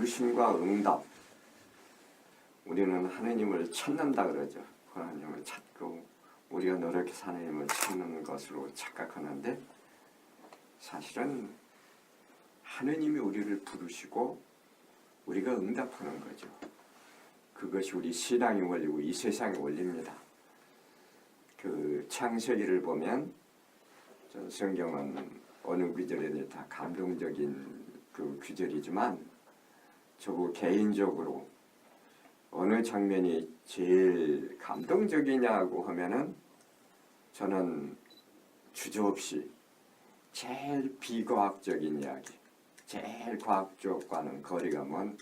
불신과 응답. 우리는 하느님을 찾는다 그러죠. 하느님을 찾고 우리가 노력해서 하느님을 찾는 것으로 착각하는데 사실은 하느님이 우리를 부르시고 우리가 응답하는 거죠. 그것이 우리 신앙의 원리고 이 세상의 원리입니다. 그 창세기를 보면 전 성경은 어느 구절에도 다 감동적인 그 구절이지만 저도 개인적으로 어느 장면이 제일 감동적이냐고 하면은 저는 주저없이 제일 비과학적인 이야기, 제일 과학적과는 거리가 먼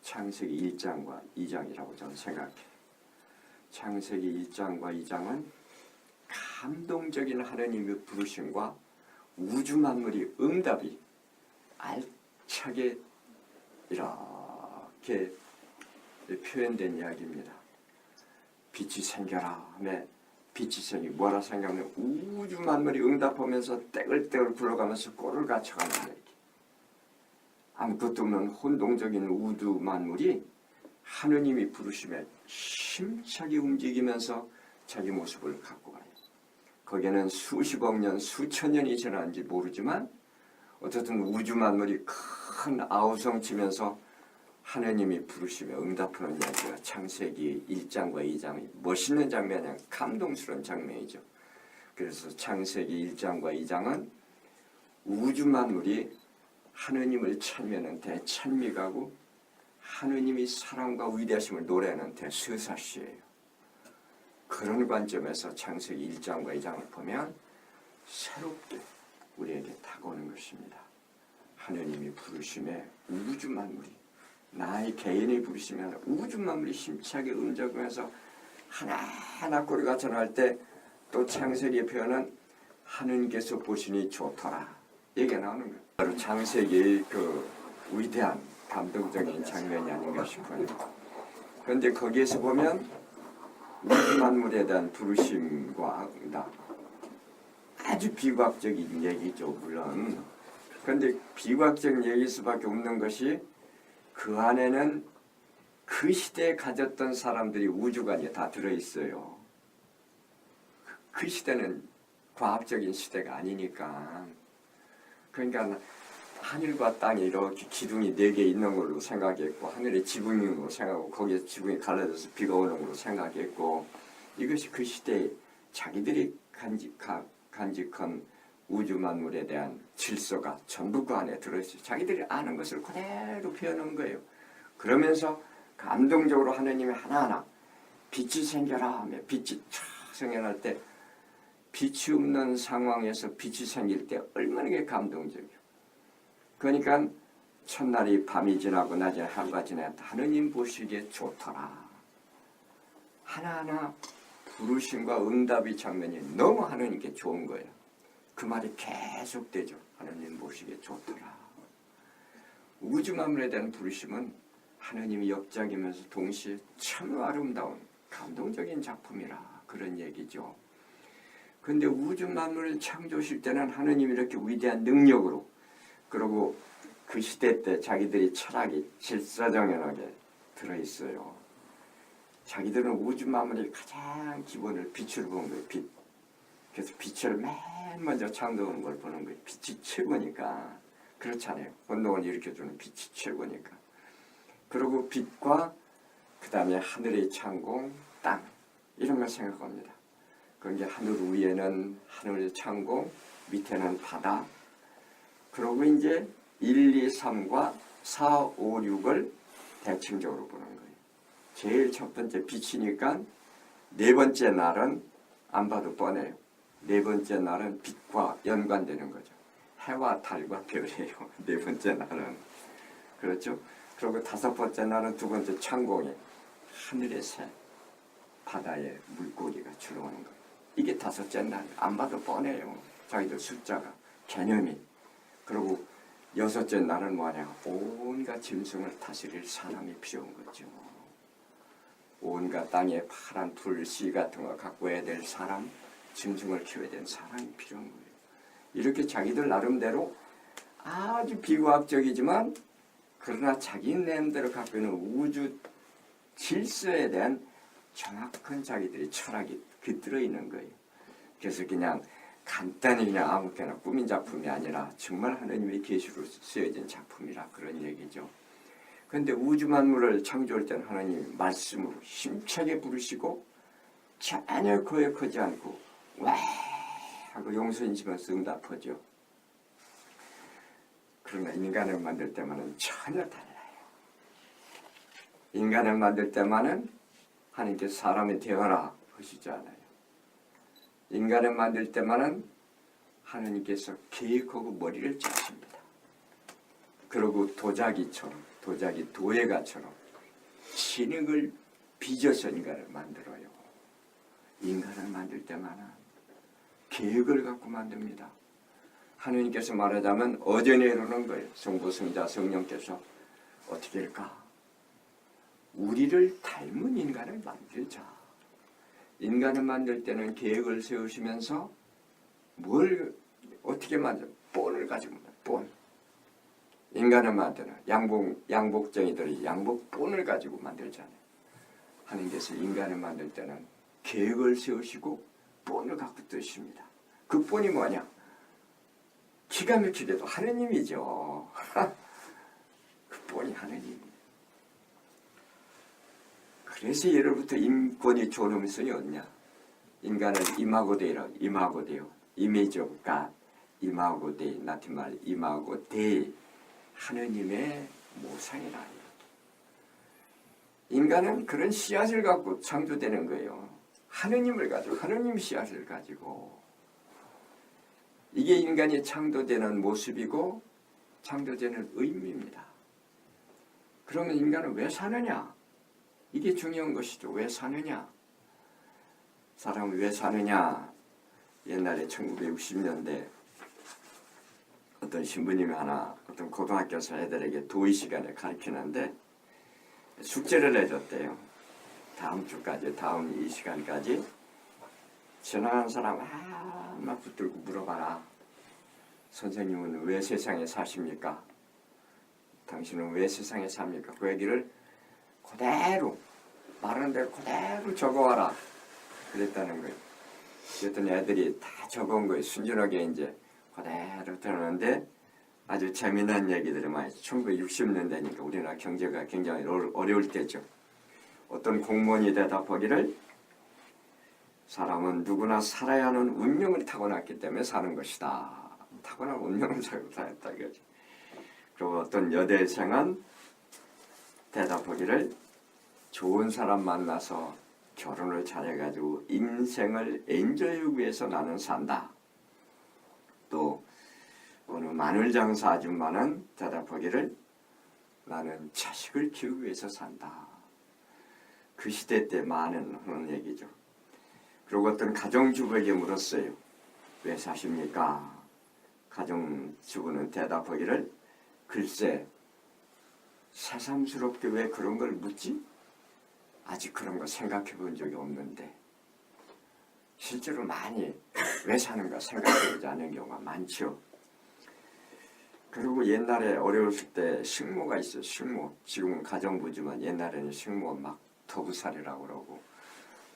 창세기 1장과 2장이라고 저는 생각해요. 창세기 1장과 2장은 감동적인 하나님의 부르심과 우주 만물의 응답이 알차게 이렇게 표현된 이야기입니다. 빛이 생겨라 하며 빛이 생기 뭐라 생각하면 우주 만물이 응답하면서 떼글떼글 굴러가면서 꼴을 갖춰가는 이야기. 아무것도 없는 혼동적인 우주 만물이 하느님이 부르심에 힘차게 움직이면서 자기 모습을 갖고 가요. 거기에는 수십억 년, 수천 년이 지났는지 모르지만 어쨌든 우주 만물이 큰 아우성치면서 하느님이 부르시며 응답하는 이야기가 창세기 1장과 2장의 멋있는 장면이야. 감동스러운 장면이죠. 그래서 창세기 1장과 2장은 우주 만물이 하느님을 찾으면 대찬미가고 하느님이 사랑과 위대하심을 노래하는 대서사시예요. 그런 관점에서 창세기 1장과 2장을 보면 새롭게 우리에게 다가오는 것입니다. 하느님이 부르심에 우주 만물이 나의 개인이 부르시면 우주 만물이 힘차게 움직이면서 하나하나 꼬리가 전할 때 또 창세기의 표현은 하느님께서 보시니 좋더라 얘기가 나오는 거예요. 바로 창세기의 그 위대한 감동적인 장면이 아닌가 싶어요. 그런데 거기에서 보면 우주 만물에 대한 부르심과 응답 아주 비과학적인 얘기죠. 물론 그런데 비과학적인 얘기일 수밖에 없는 것이 그 안에는 그 시대에 가졌던 사람들이 우주관이 다 들어있어요. 그 시대는 과학적인 시대가 아니니까. 그러니까 하늘과 땅이 이렇게 기둥이 4개 있는 걸로 생각했고 하늘에 지붕이 있는 걸로 생각하고 거기에 지붕이 갈라져서 비가 오는 걸로 생각했고 이것이 그 시대에 자기들이 간직한 우주 만물에 대한 질서가 전부 그 안에 들어있어요. 자기들이 아는 것을 그대로 표현한 거예요. 그러면서 감동적으로 하느님이 하나하나 빛이 생겨라 하며 빛이 촥 생겨날 때 빛이 없는 상황에서 빛이 생길 때 얼마나 감동적이에요. 그러니까 첫날이 밤이 지나고 낮에 하루가 지났다. 하느님 보시기에 좋더라. 하나하나 부르심과 응답의 장면이 너무 하느님께 좋은 거예요. 그 말이 계속되죠. 하느님 보시기에 좋더라. 우주 만물에 대한 부르심은 하느님이 역작이면서 동시에 참 아름다운 감동적인 작품이라 그런 얘기죠. 그런데 우주 만물을 창조하실 때는 하느님이 이렇게 위대한 능력으로 그리고 그 시대 때 자기들이 철학이 질서정연하게 들어있어요. 자기들은 우주 만물의 가장 기본을 빛으로 보는 거예요. 빛. 그래서 빛을 맨 먼저 창조하는 걸 보는 거예요. 빛이 최고니까. 그렇잖아요. 운동을 일으켜주는 빛이 최고니까. 그리고 빛과 그 다음에 하늘의 창공, 땅 이런 걸 생각합니다. 그런데 하늘 위에는 하늘의 창공, 밑에는 바다. 그리고 이제 1, 2, 3과 4, 5, 6을 대칭적으로 보는 거예요. 제일 첫 번째 빛이니까 네 번째 날은 안 봐도 뻔해요. 네 번째 날은 빛과 연관되는 거죠. 해와 달과 별이에요. 네 번째 날은. 그렇죠? 그리고 다섯 번째 날은 두 번째 창공에 하늘의 새, 바다에 물고기가 들어오는 거예요. 이게 다섯째 날. 안 봐도 뻔해요. 자기들 숫자가, 개념이. 그리고 여섯째 날은 뭐냐? 온갖 짐승을 다스릴 사람이 필요한 거죠. 온갖 땅에 파란 풀씨 같은 거 갖고 와야 될 사람, 짐승을 키워야 되는 사람이 필요한 거예요. 이렇게 자기들 나름대로 아주 비과학적이지만 그러나 자기 내음대로 갖고 있는 우주 질서에 대한 정확한 자기들의 철학이 깃들어 있는 거예요. 그래서 그냥 간단히 그냥 아무렇게나 꾸민 작품이 아니라 정말 하나님의 계시로 쓰여진 작품이라 그런 얘기죠. 그런데 우주 만물을 창조할 때는 하나님이 말씀으로 힘차게 부르시고 전혀 거역하지 않고 와 하고 용서인지면서 응답하죠. 그러나 인간을 만들 때만은 전혀 달라요. 인간을 만들 때만은 하나님께서 사람이 되어라 하시지 않아요. 인간을 만들 때만은 하나님께서 계획하고 머리를 짜십니다. 그리고 도자기처럼 도자기 도예가처럼 진흙을 빚어서 인간을 만들어요. 인간을 만들 때만은 계획을 갖고 만듭니다. 하나님께서 말하자면 어전에 이르는 거예요. 성부, 성자, 성령께서 어떻게 할까? 우리를 닮은 인간을 만들자. 인간을 만들 때는 계획을 세우시면서 뭘 어떻게 만들어? 본을 가지고 본. 인간을 만드는 양복쟁이들이 양복 본을 가지고 만들잖아요. 하나님께서 인간을 만들 때는 계획을 세우시고 본을 갖고 뜨십니다. 그 본이 뭐냐? 기가 막히게도 하느님이죠. 그 본이 하느님. 그래서 예로부터 인권이 존엄성이 없냐? 인간을 이마고데이라고 이마고데요. 이미지 오브 갓, 이마고데이, 라틴말 이마고데이, 하느님의 모상이라. 인간은 그런 씨앗을 갖고 창조되는 거예요. 하느님을 가지고, 하느님 씨앗을 가지고. 이게 인간이 창조되는 모습이고 창조되는 의미입니다. 그러면 인간은 왜 사느냐? 이게 중요한 것이죠. 왜 사느냐? 사람은 왜 사느냐? 옛날에 1960년대 어떤 신부님이 하나 어떤 고등학교에서 애들에게 도의 시간에 가르치는데 숙제를 해줬대요. 다음 주까지, 다음 이 시간까지 지나간 사람 막 붙들고 물어봐라. 선생님은 왜 세상에 사십니까? 당신은 왜 세상에 삽니까? 그 얘기를 그대로 말하는 대로 그대로 적어와라. 그랬다는 거예요. 그랬더니 애들이 다 적어온 거예요. 순진하게 이제 그대로 들었는데 아주 재미난 얘기들이 많이 1960년대니까 우리나라 경제가 굉장히 어려울 때죠. 어떤 공무원이 대답하기를 사람은 누구나 살아야 하는 운명을 타고났기 때문에 사는 것이다. 타고난 운명을 타고났다 이거죠. 그리고 어떤 여대생은 대답하기를 좋은 사람 만나서 결혼을 잘해가지고 인생을 엔조이하기 위해서 나는 산다. 또 어느 마늘 장사 아줌마는 대답하기를 나는 자식을 키우기 위해서 산다. 그 시대 때 많은 하는 얘기죠. 그리고 어떤 가정주부에게 물었어요. 왜 사십니까? 가정주부는 대답하기를 글쎄 새삼스럽게 왜 그런 걸 묻지? 아직 그런 거 생각해 본 적이 없는데 실제로 많이 왜 사는가 생각해 보지 않은 경우가 많죠. 그리고 옛날에 어려웠을 때 식모가 있어요. 식모. 지금은 가정부지만 옛날에는 식모 막 터부살이라고 그러고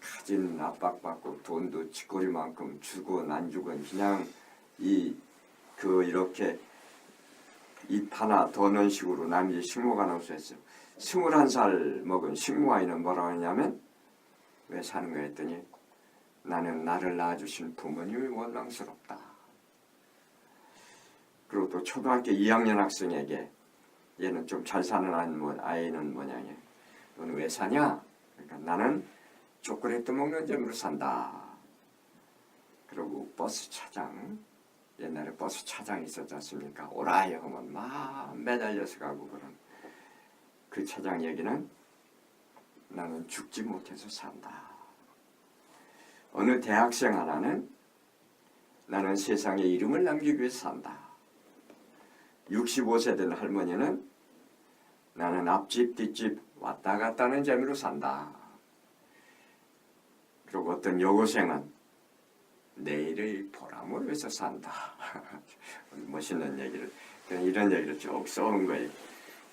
가진 압박받고 돈도 쥐꼬리만큼 주고 안 주고 그냥 이렇게 입 하나 더 넣은 식으로 남이 식모가 나오셨어요. 21살 먹은 식모 아이는 뭐라고 하냐면 왜 사는 거야 했더니 나는 나를 낳아주신 부모님이 원망스럽다. 그리고 또 초등학교 2학년 학생에게 얘는 좀 잘 사는 아이는 뭐냐 너는 왜 사냐? 그러니까 나는 초콜릿 먹는 재미로 산다. 그리고 버스 차장 옛날에 버스 차장이 있었지 않습니까? 오라이 하면 막 매달려서 가고 그런 그 차장 얘기는 나는 죽지 못해서 산다. 어느 대학생 하나는 나는 세상에 이름을 남기기 위해서 산다. 65세 된 할머니는 나는 앞집 뒷집 왔다 갔다 하는 재미로 산다. 그리고 어떤 여고생은 내일의 보람을 위해서 산다. 멋있는 얘기를 이런 얘기를 쭉 써온 거예요.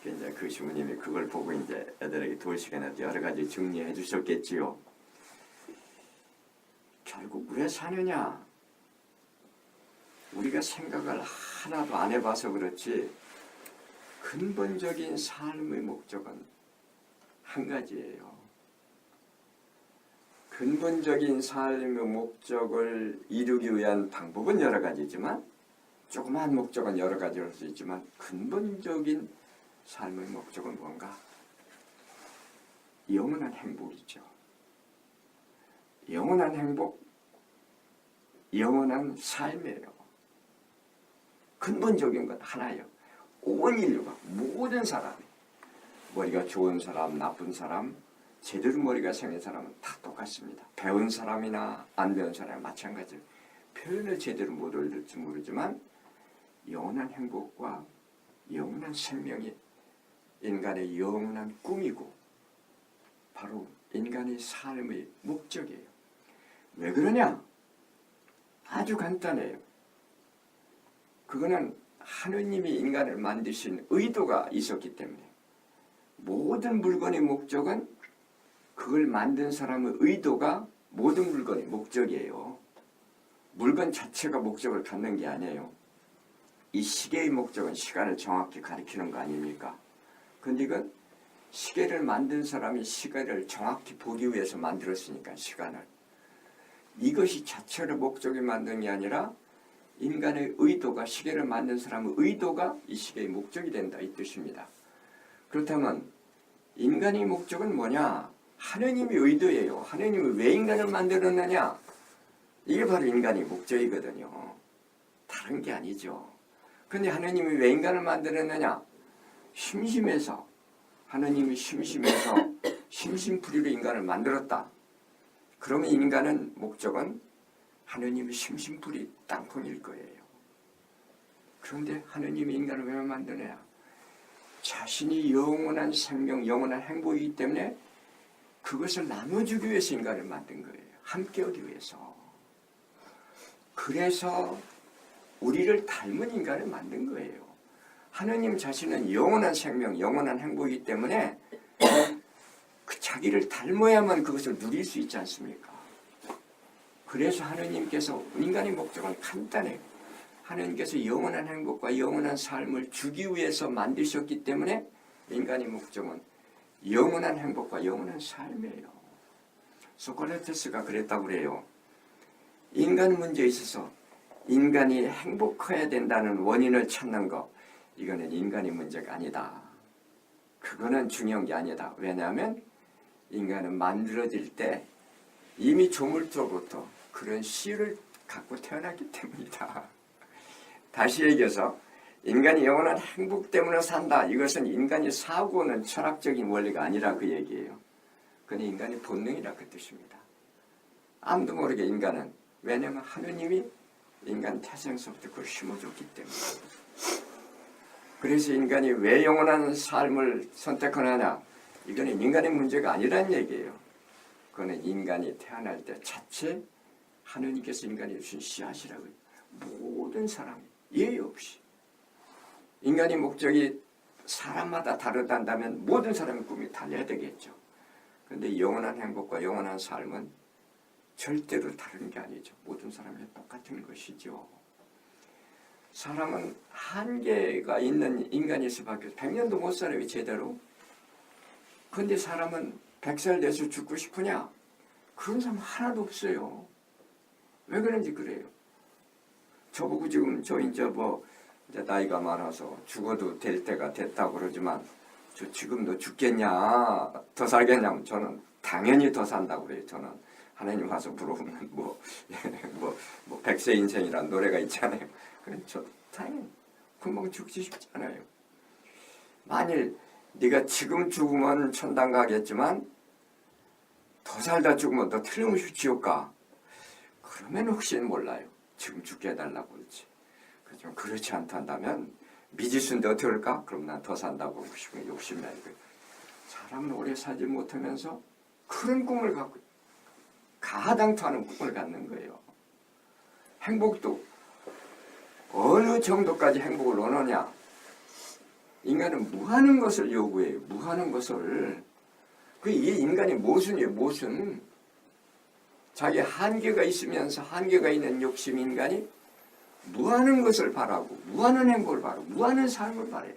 이제 그 시부님이 그걸 보고 이제 애들에게 도울 시간에 여러 가지 정리해 주셨겠지요. 결국 왜 사느냐? 우리가 생각을 하나도 안 해봐서 그렇지 근본적인 삶의 목적은 한 가지예요. 근본적인 삶의 목적을 이루기 위한 방법은 여러 가지지만 조그마한 목적은 여러 가지일 수 있지만 근본적인 삶의 목적은 뭔가? 영원한 행복이죠. 영원한 행복, 영원한 삶이에요. 근본적인 건 하나예요. 온 인류가 모든 사람이 머리가 좋은 사람, 나쁜 사람, 제대로 머리가 생긴 사람은 다 똑같습니다. 배운 사람이나 안 배운 사람이 마찬가지예요. 표현을 제대로 못 얻을지 모르지만 영원한 행복과 영원한 생명이 인간의 영원한 꿈이고 바로 인간의 삶의 목적이에요. 왜 그러냐? 아주 간단해요. 그거는 하느님이 인간을 만드신 의도가 있었기 때문에 모든 물건의 목적은 그걸 만든 사람의 의도가 모든 물건의 목적이에요. 물건 자체가 목적을 갖는 게 아니에요. 이 시계의 목적은 시간을 정확히 가리키는 거 아닙니까? 근데 이건 시계를 만든 사람이 시계를 정확히 보기 위해서 만들었으니까 시간을. 이것이 자체로 목적이 만든 게 아니라 인간의 의도가 시계를 만든 사람의 의도가 이 시계의 목적이 된다 이 뜻입니다. 그렇다면 인간의 목적은 뭐냐? 하느님의 의도예요. 하느님이 왜 인간을 만들었느냐? 이게 바로 인간의 목적이거든요. 다른 게 아니죠. 근데 하느님이 왜 인간을 만들었느냐? 심심해서 하느님이 심심해서 심심풀이로 인간을 만들었다. 그러면 인간은 목적은 하느님이 심심풀이 땅콩일 거예요. 그런데 하느님이 인간을 왜 만드냐? 자신이 영원한 생명, 영원한 행복이기 때문에 그것을 나눠주기 위해서 인간을 만든 거예요. 함께하기 위해서. 그래서 우리를 닮은 인간을 만든 거예요. 하느님 자신은 영원한 생명, 영원한 행복이기 때문에 그 자기를 닮아야만 그것을 누릴 수 있지 않습니까? 그래서 하느님께서 인간의 목적은 간단해요. 하느님께서 영원한 행복과 영원한 삶을 주기 위해서 만드셨기 때문에 인간의 목적은 영원한 행복과 영원한 삶이에요. 소크라테스가 그랬다고 그래요. 인간 문제에 있어서 인간이 행복해야 된다는 원인을 찾는 것, 이거는 인간의 문제가 아니다. 그거는 중요한 게 아니다. 왜냐하면 인간은 만들어질 때 이미 조물주로부터 그런 씨를 갖고 태어났기 때문이다. 다시 얘기해서 인간이 영원한 행복 때문에 산다. 이것은 인간이 사고는 철학적인 원리가 아니라 그 얘기예요. 그건 인간의 본능이라 그 뜻입니다. 아무도 모르게 인간은, 왜냐하면 하느님이 인간 태생서부터 그걸 심어줬기 때문에. 그래서 인간이 왜 영원한 삶을 선택하느냐? 이거는 인간의 문제가 아니라는 얘기예요. 그거는 인간이 태어날 때 자체 하느님께서 인간이 주신 씨앗이라고요. 모든 사람이 예의 없이. 인간의 목적이 사람마다 다르다면 모든 사람의 꿈이 달려야 되겠죠. 그런데 영원한 행복과 영원한 삶은 절대로 다른 게 아니죠. 모든 사람이 똑같은 것이죠. 사람은 한계가 있는 인간일 수밖에 없어요. 100년도 못 살아요, 제대로. 그런데 사람은 100살 돼서 죽고 싶으냐? 그런 사람 하나도 없어요. 왜 그런지 그래요. 저보고 지금 이제 나이가 많아서 죽어도 될 때가 됐다고 그러지만 저 지금 너 죽겠냐? 더 살겠냐면 저는 당연히 더 산다고 그래요. 저는 하나님 와서 물어보면 뭐 100세 인생이라는 노래가 있잖아요. 그래 저 당연히 금방 죽지 싶지 않아요. 만일 네가 지금 죽으면 천당 가겠지만 더 살다 죽으면 너 틀림없이 지옥 가. 그러면 혹시 몰라요. 지금 죽게 해달라고 그러지. 그렇지만 그렇지 않다면 미지수인데 어떻게 할까? 그럼 난 더 산다고 하고 싶으면 욕심이 아니고 사람은 오래 살지 못하면서 그런 꿈을 갖고 가당토하는 꿈을 갖는 거예요. 행복도 어느 정도까지 행복을 원하냐? 인간은 무한한 것을 요구해요. 무한한 것을. 이 인간이 모순이에요. 모순. 자기 한계가 있으면서 한계가 있는 욕심 인간이 무한한 것을 바라고 무한한 행복을 바라고 무한한 삶을 바라요.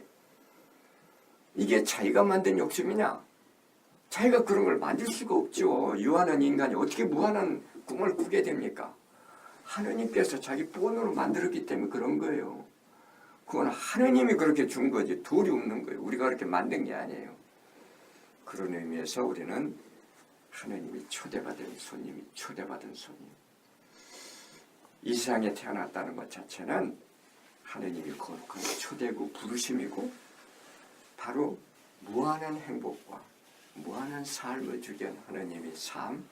이게 자기가 만든 욕심이냐? 자기가 그런 걸 만들 수가 없죠. 유한한 인간이 어떻게 무한한 꿈을 꾸게 됩니까? 하느님께서 자기 본으로 만들었기 때문에 그런 거예요. 그건 하느님이 그렇게 준 거지 돌이 없는 거예요. 우리가 그렇게 만든 게 아니에요. 그런 의미에서 우리는 하느님이 초대받은 손님이 초대받은 손님. 이 세상에 태어났다는 것 자체는 하느님이 거룩한 초대고 부르심이고 바로 무한한 행복과 무한한 삶을 주게 하는 하느님의 삶,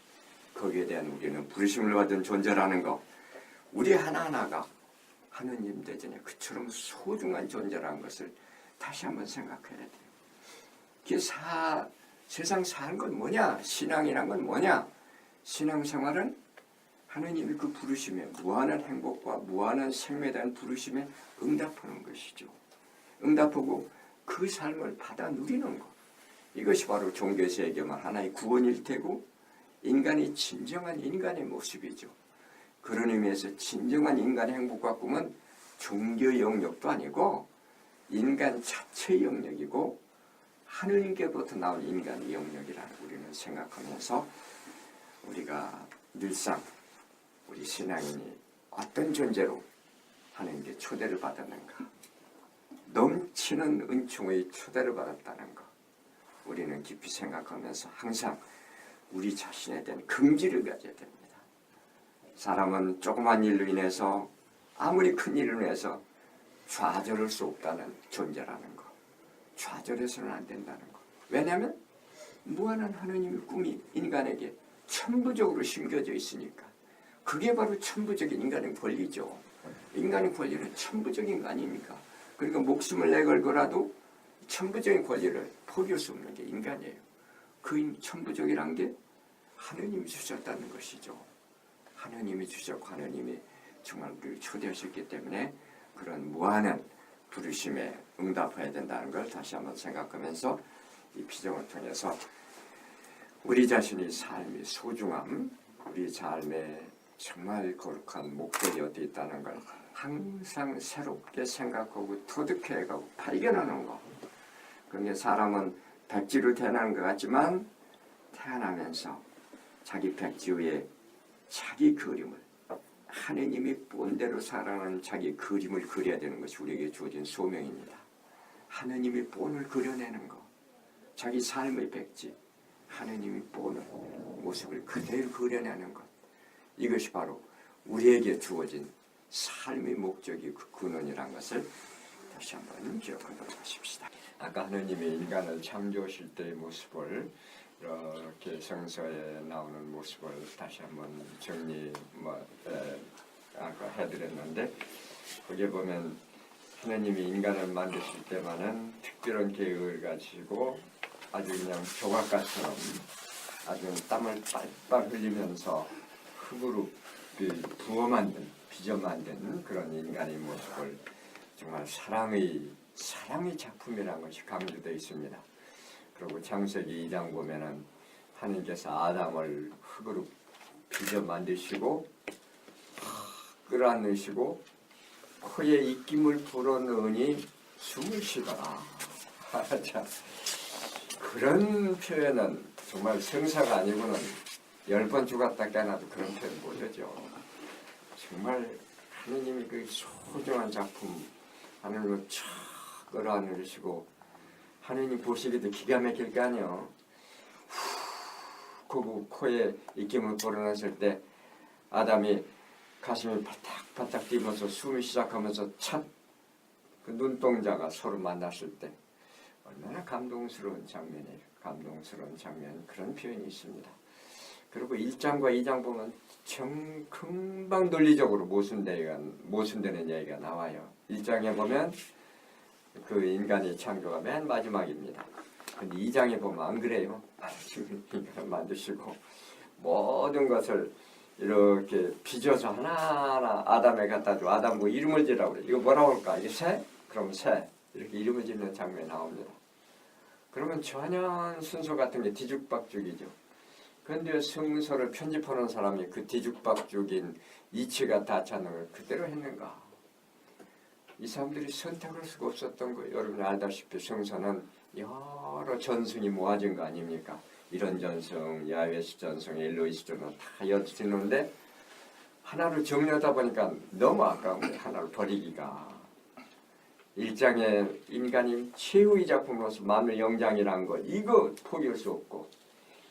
거기에 대한 우리는 부르심을 받은 존재라는 것, 우리 하나하나가 하느님 대전에 그처럼 소중한 존재라는 것을 다시 한번 생각해야 돼요. 이게 세상 사는 건 뭐냐? 신앙이란 건 뭐냐? 신앙생활은 하느님이 그 부르심에 무한한 행복과 무한한 생명에 대한 부르심에 응답하는 것이죠. 응답하고 그 삶을 받아 누리는 것. 이것이 바로 종교에서 얘기하면 하나의 구원일 테고 인간이 진정한 인간의 모습이죠. 그런 의미에서 진정한 인간의 행복과 꿈은 종교 영역도 아니고 인간 자체의 영역이고 하느님께부터 나온 인간의 영역이라는 우리는 생각하면서 우리가 늘상 우리 신앙인이 어떤 존재로 하느님께 초대를 받았는가, 넘치는 은총의 초대를 받았다는 것 우리는 깊이 생각하면서 항상 우리 자신에 대한 긍지를 가져야 됩니다. 사람은 조그만 일로 인해서 아무리 큰 일로 인해서 좌절할 수 없다는 존재라는 것. 좌절해서는 안 된다는 것. 왜냐하면 무한한 하느님의 꿈이 인간에게 천부적으로 심겨져 있으니까. 그게 바로 천부적인 인간의 권리죠. 인간의 권리는 천부적인 거 아닙니까? 그러니까 목숨을 내걸고라도 천부적인 권리를 포기할 수 없는 게 인간이에요. 그 천부적이란 게 하느님이 주셨다는 것이죠. 하느님이 주셨고 하느님이 정말 우리를 초대하셨기 때문에 그런 무한한 부르심에 응답해야 된다는 걸 다시 한번 생각하면서 이 피정을 통해서 우리 자신의 삶의 소중함, 우리 삶의 정말 거룩한 목적이 어디 있다는 걸 항상 새롭게 생각하고 터득해가고 발견하는 거. 그러니까 사람은 백지로 태어나는 것 같지만 태어나면서 자기 백지 위에 자기 그림을 하느님이 본대로 살아가는 자기 그림을 그려야 되는 것이 우리에게 주어진 소명입니다. 하느님이 본을 그려내는 것, 자기 삶의 백지, 하느님이 본을 모습을 그대로 그려내는 것, 이것이 바로 우리에게 주어진 삶의 목적이 그 근원이라는 것을 다시 한번 기억하도록 하십시다. 아까 하느님이 인간을 창조하실 때의 모습을 이렇게 성서에 나오는 모습을 다시 한번 정리 아까 해드렸는데 거기에 보면 하느님이 인간을 만드실 때만은 특별한 계획을 가지고 아주 그냥 조각가처럼 아주 땀을 빨빨 흘리면서 흙으로 부어 만든 빚어 만든 그런 인간의 모습을 정말 사랑의 작품이라는 것이 강조되어 있습니다. 그리고 창세기 2장 보면은 하나님께서 아담을 흙으로 빚어 만드시고 끌어안으시고 코에 입김을 불어넣으니 숨을 쉬더라. 그런 표현은 정말 성사가 아니고는 10번 죽었다 깨어나도 그런 표현 못하죠. 정말 하느님이 그 소중한 작품 하늘로 촥 끌어안으시고 하느님 보시기도 기가 막힐 거 아니에요. 그 코에 입김을 불어넣었을 때 아담이 가슴이 바짝바짝 뛰면서 숨이 시작하면서 첫 그 눈동자가 서로 만났을 때 얼마나 감동스러운 장면이에요. 감동스러운 장면 그런 표현이 있습니다. 그리고 1장과 2장 보면 금방 논리적으로 모순되는 얘기가 나와요. 1장에 보면 그 인간의 창조가 맨 마지막입니다. 근데 2장에 보면 안 그래요. 지금 인간을 만드시고 모든 것을 이렇게 빚어서 하나하나 아담에 갖다 줘. 아담 뭐 이름을 지라고 그래. 이거 뭐라고 할까? 이게 새? 그럼 새. 이렇게 이름을 짓는 장면이 나옵니다. 그러면 전혀 순서 같은 게 뒤죽박죽이죠. 그런데 성서를 편집하는 사람이 그 뒤죽박죽인 이치가 닿지 않는 걸 그대로 했는가? 이 사람들이 선택할 수가 없었던 거예요. 여러분이 알다시피 성서는 여러 전승이 모아진 거 아닙니까? 이런 전승, 야외스 전승, 엘로이스 전승 다 엿지는데 하나를 정리하다 보니까 너무 아까운 거예요. 하나를 버리기가. 1장에 인간이 최후의 작품으로서 만물 영장이라는 거 이거 포기할 수 없고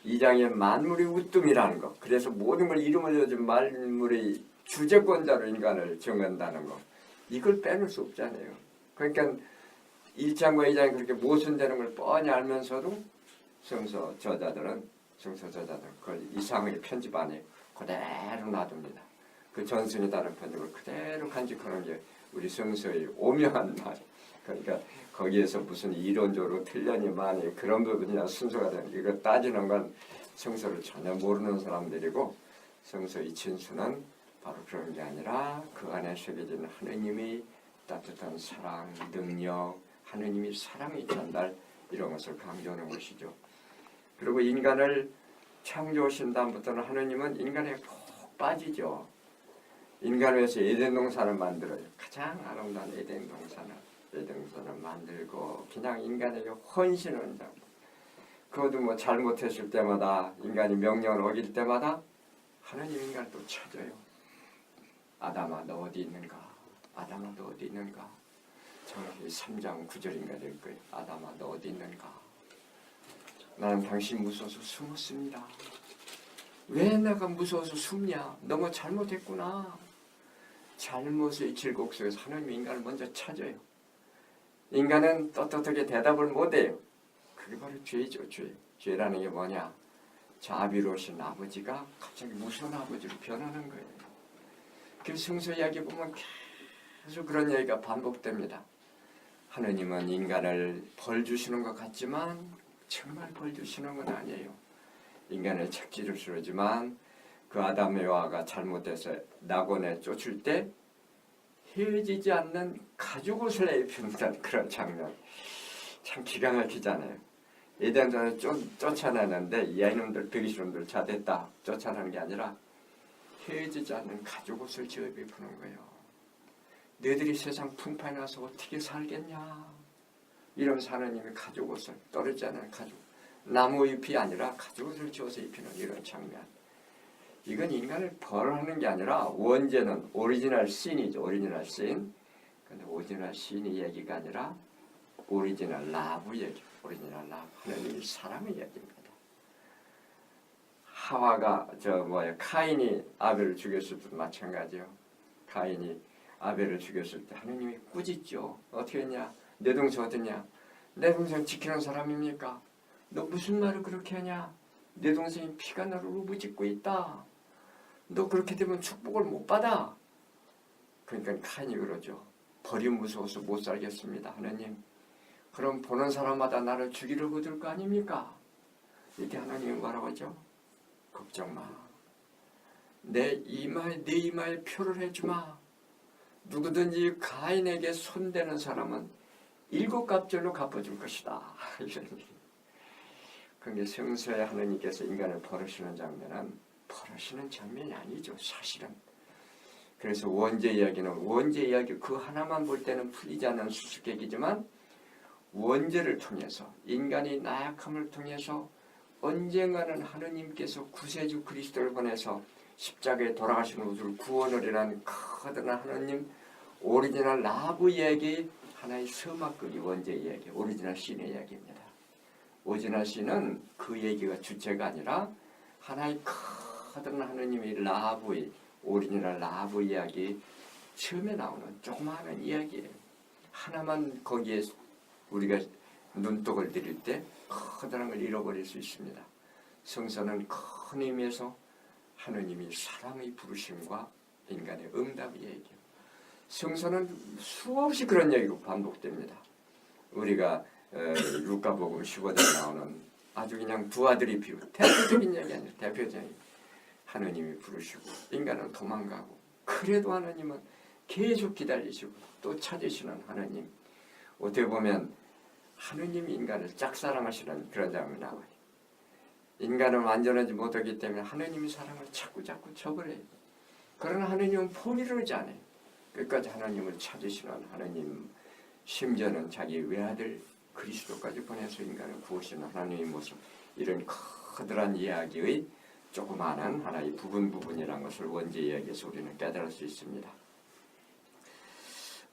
2장에 만물의 우뜸이라는 거 그래서 모든 걸 이름을 여준 만물의 주재권자로 인간을 정한다는 거 이걸 빼놓을 수 없잖아요. 그러니까 1장과 2장이 그렇게 모순되는 걸 뻔히 알면서도 성서 저자들은 그걸 이상하게 편집 안 해요. 그대로 놔둡니다. 그 전승에 따른 편집을 그대로 간직하는 게 우리 성서의 오묘한 말. 그러니까 거기에서 무슨 이론적으로 틀려니 많이 그런 부분이나 순서가 되는 이거 따지는 건 성서를 전혀 모르는 사람들이고 성서의 진수는 바로 그런 게 아니라 그 안에 새겨진 하느님의 따뜻한 사랑, 능력, 하느님의 사랑의 전달 이런 것을 강조하는 것이죠. 그리고 인간을 창조하신 다음부터는 하느님은 인간에 푹 빠지죠. 인간을 위해서 에덴 동산을 만들어요. 가장 아름다운 에덴 동산을 만들고 그냥 인간에게 헌신을 한다고. 그것도 뭐 잘못했을 때마다 인간이 명령을 어길 때마다 하나님 인간을 또 찾아요. 아담아 너 어디 있는가? 아담아 너 어디 있는가? 정확히 3장 9절인가 될 거예요. 아담아 너 어디 있는가? 나는 당신 무서워서 숨었습니다. 왜 내가 무서워서 숨냐? 너무 잘못했구나. 잘못의 질곡 속에서 하나님 인간을 먼저 찾아요. 인간은 떳떳하게 대답을 못해요. 그게 바로 죄죠. 죄라는 게 뭐냐? 자비로우신 아버지가 갑자기 무서운 아버지로 변하는 거예요. 그 성서 이야기 보면 계속 그런 얘기가 반복됩니다. 하느님은 인간을 벌 주시는 것 같지만 정말 벌 주시는 건 아니에요. 인간을 착지를 쓰지만 그 아담 에와가 잘못해서 낙원에 쫓을 때 헤어지지 않는 가죽옷을 입힌다는 그런 장면 참 기가 막히잖아요. 에덴전에 쫓아내는데 이 아이놈들 베기시놈들 자됐다 쫓아내는 게 아니라 헤어지지 않는 가죽옷을 지어 입히는 거예요. 너희들이 세상 풍파에 나서 어떻게 살겠냐 이러면서 하나님이 가죽옷을 떨어지지 않는 가죽 나무 잎이 아니라 가죽옷을 지어서 입히는 이런 장면. 이건 인간을 벌하는 게 아니라 원제는 오리지널 씬이죠. 오리지널 씬. 근데 오리지널 씬이 얘기가 아니라 오리지널 라브 얘기. 오리지널 라브. 하나님의 사랑의 얘기입니다. 하와가 카인이 아벨을 죽였을 때도 마찬가지요. 카인이 아벨을 죽였을 때 하나님이 꾸짖죠. 어떻게 했냐? 내 동생 어땠냐? 내 동생 지키는 사람입니까? 너 무슨 말을 그렇게 하냐? 내 동생이 피가 너를 우부짓고 있다. 너 그렇게 되면 축복을 못 받아. 그러니까 카인이 그러죠. 벌이 무서워서 못 살겠습니다. 하나님. 그럼 보는 사람마다 나를 죽이려 거둘 거 아닙니까? 이렇게 하나님이 뭐라고 하죠? 걱정 마. 내 이마에 표를 해주마. 누구든지 가인에게 손대는 사람은 7갑절로 갚아줄 것이다. 그게 성서에 하나님께서 인간을 벌으시는 장면은 벌으시는 장면이 아니죠. 사실은. 그래서 원죄 이야기 그 하나만 볼 때는 풀리지 않는 수수께끼지만 원죄를 통해서 인간의 나약함을 통해서 언젠가는 하느님께서 구세주 그리스도를 보내서 십자가에 돌아가신 우주를 구원을 이란 커다란 하느님 오리지널 라브 이야기 하나의 서막극이 원죄 이야기 오리지널 씬의 이야기입니다. 오리지널 씬은 그 얘기가 주체가 아니라 하나의 커다란 하느님의 라브의 오리지널 라브 이야기 처음에 나오는 조그마한 이야기예요. 하나만 거기에 우리가 눈독을 들일 때 커다란 걸 잃어버릴 수 있습니다. 성서는 큰 의미에서 하느님이 사랑의 부르심과 인간의 응답의 얘기예요. 성서는 수없이 그런 얘기가 반복됩니다. 우리가 루카복음 15장에 나오는 아주 그냥 두 아들이 비유 대표적인 얘기 아니에요. 대표적인 하느님이 부르시고 인간은 도망가고 그래도 하느님은 계속 기다리시고 또 찾으시는 하느님 어떻게 보면 하느님이 인간을 짝사랑하시는 그런 장면이 나와요. 인간은 완전하지 못하기 때문에 하느님이 사랑을 자꾸 저버려요. 그러나 하느님은 포기를 하지 않아요. 끝까지 하나님을 찾으시는 하느님, 심지어는 자기 외아들 그리스도까지 보내서 인간을 구하시는 하나님의 모습, 이런 커다란 이야기의 조그마한 하나의 부분이라는 것을 원죄 이야기에서 우리는 깨달을 수 있습니다.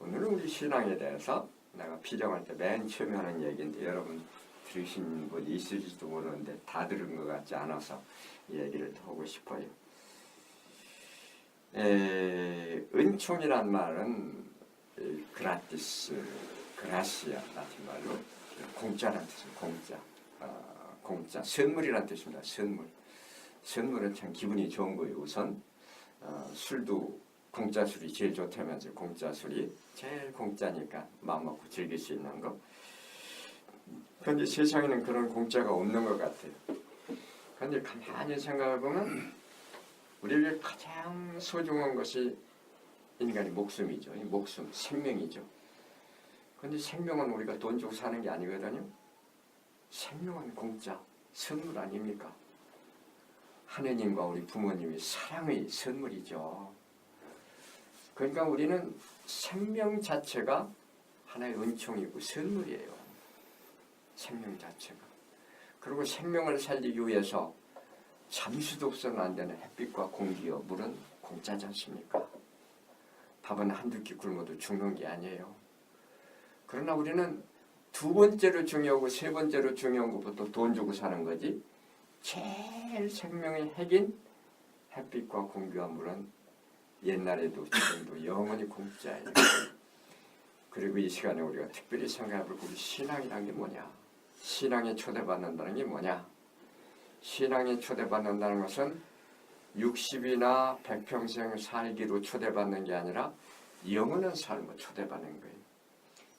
오늘은 우리 신앙에 대해서 내가 피정할 때 맨 처음에 하는 얘기인데 여러분 들으신 분이 있을지도 모르는데 다 들은 것 같지 않아서 이 얘기를 더 하고 싶어요. 은총이란 말은 그라티스, 그라시아 라틴 말로 공짜라는 뜻입니다. 공짜, 선물이라는 뜻입니다. 선물은 참 기분이 좋은 거예요. 우선 술도 공짜 술이 제일 좋다면서 공짜 술이 제일 공짜니까 마음 먹고 즐길 수 있는 거. 그런데 세상에는 그런 공짜가 없는 것 같아요. 그런데 가만히 생각해 보면 우리에게 가장 소중한 것이 인간의 목숨이죠. 목숨, 생명이죠. 그런데 생명은 우리가 돈 주고 사는 게 아니거든요. 생명은 공짜, 선물 아닙니까? 하느님과 우리 부모님이 사랑의 선물이죠. 그러니까 우리는 생명 자체가 하나의 은총이고 선물이에요. 생명 자체가. 그리고 생명을 살리기 위해서 잠시도 없어는 안 되는 햇빛과 공기와 물은 공짜지 않습니까? 밥은 한두 끼 굶어도 죽는 게 아니에요. 그러나 우리는 두 번째로 중요하고 세 번째로 중요한 것부터 돈 주고 사는 거지, 제일 생명의 핵인 햇빛과 공기와 물은 옛날에도 지금도 영원히 공짜예요. 그리고 이 시간에 우리가 특별히 생각해볼 우리 신앙이란 게 뭐냐? 신앙에 초대받는다는 게 뭐냐? 신앙에 초대받는다는 것은 60이나 100평생 살기로 초대받는 게 아니라 영원한 삶으로 초대받는 거예요.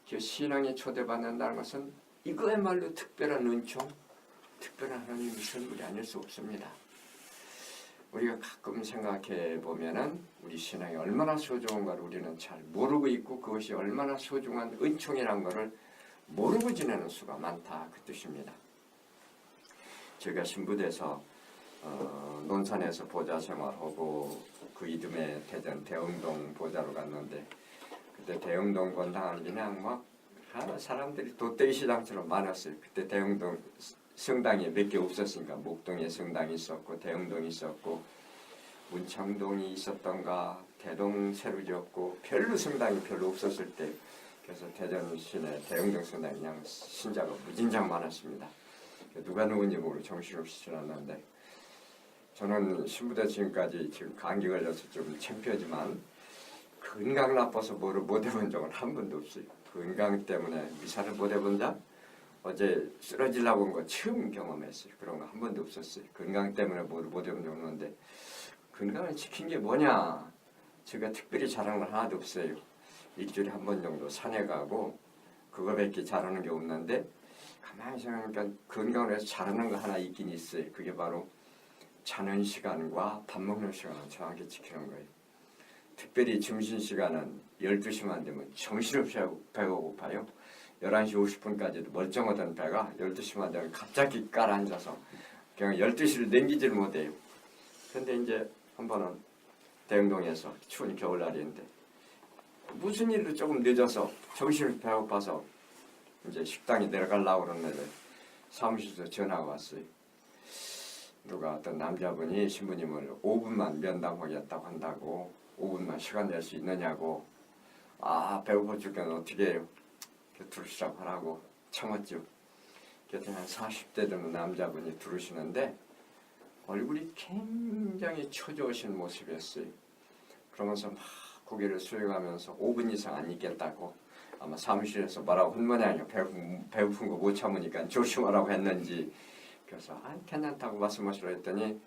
그 신앙에 초대받는다는 것은 이거야말로 특별한 은총, 특별한 하나님의 선물이 아닐 수 없습니다. 우리가 가끔 생각해 보면은 우리 신앙이 얼마나 소중한가를 우리는 잘 모르고 있고 그것이 얼마나 소중한 은총이란 것을 모르고 지내는 수가 많다, 그 뜻입니다. 제가 신부돼서 논산에서 보좌 생활하고 그 이듬해 대전 대흥동 보좌로 갔는데 그때 대흥동 건당은 그냥 막 사람들이 돗대기 시장처럼 많았어요. 그때 대흥동 성당이 몇 개 없었으니까 목동에 성당이 있었고 대흥동이 있었고 문창동이 있었던가 대동 새로 지었고 별로 성당이 별로 없었을 때 그래서 대전 시내 대흥동 성당이 그냥 신자가 무진장 많았습니다. 누가 누군지 모르고 정신없이 지났는데 저는 신부대 지금까지 지금 감기 걸려서 좀 창피하지만 건강 나빠서 뭐를 못 해본 적은 한 번도 없어요. 건강 때문에 미사를 못 해본 자 어제 쓰러지려고 온 거 처음 경험했어요. 그런 거 한 번도 없었어요. 건강 때문에 뭐를 못 해본 적 없는데 건강을 지킨 게 뭐냐? 제가 특별히 잘하는 건 하나도 없어요. 일주일에 한 번 정도 산에 가고 그거밖에 잘하는 게 없는데 가만히 생각하니까 건강을 위해서 잘하는 거 하나 있긴 있어요. 그게 바로 자는 시간과 밥 먹는 시간을 정확히 지키는 거예요. 특별히 점심시간은 12시만 되면 정신없이 배가 고파요. 11시 50분까지도 멀쩡하던 배가 12시만 되면 갑자기 깔아앉아서 그냥 12시를 넘기지를 못해요. 근데 이제 한 번은 대흥동에서 추운 겨울날이었는데 무슨 일로 조금 늦어서 정신을 배고파서 이제 식당에 내려가려고 그러는데 사무실에서 전화가 왔어요. 누가 어떤 남자분이 신부님을 5분만 면담하겠다고 한다고 5분만 시간 낼 수 있느냐고. 아, 배고파 죽겠는 어떻게 해요? 들으시라고 하라고 참았죠. 그때 한 40대 되는 남자분이 들으시는데 얼굴이 굉장히 초조하신 모습이었어요. 그러면서 막 고개를 숙여가면서 5분 이상 안 있겠다고 아마 사무실에서 뭐라고 한 모양이에요. 배고픈 거 못 참으니까 조심하라고 했는지. 그래서 괜찮다고 말씀하시려 했더니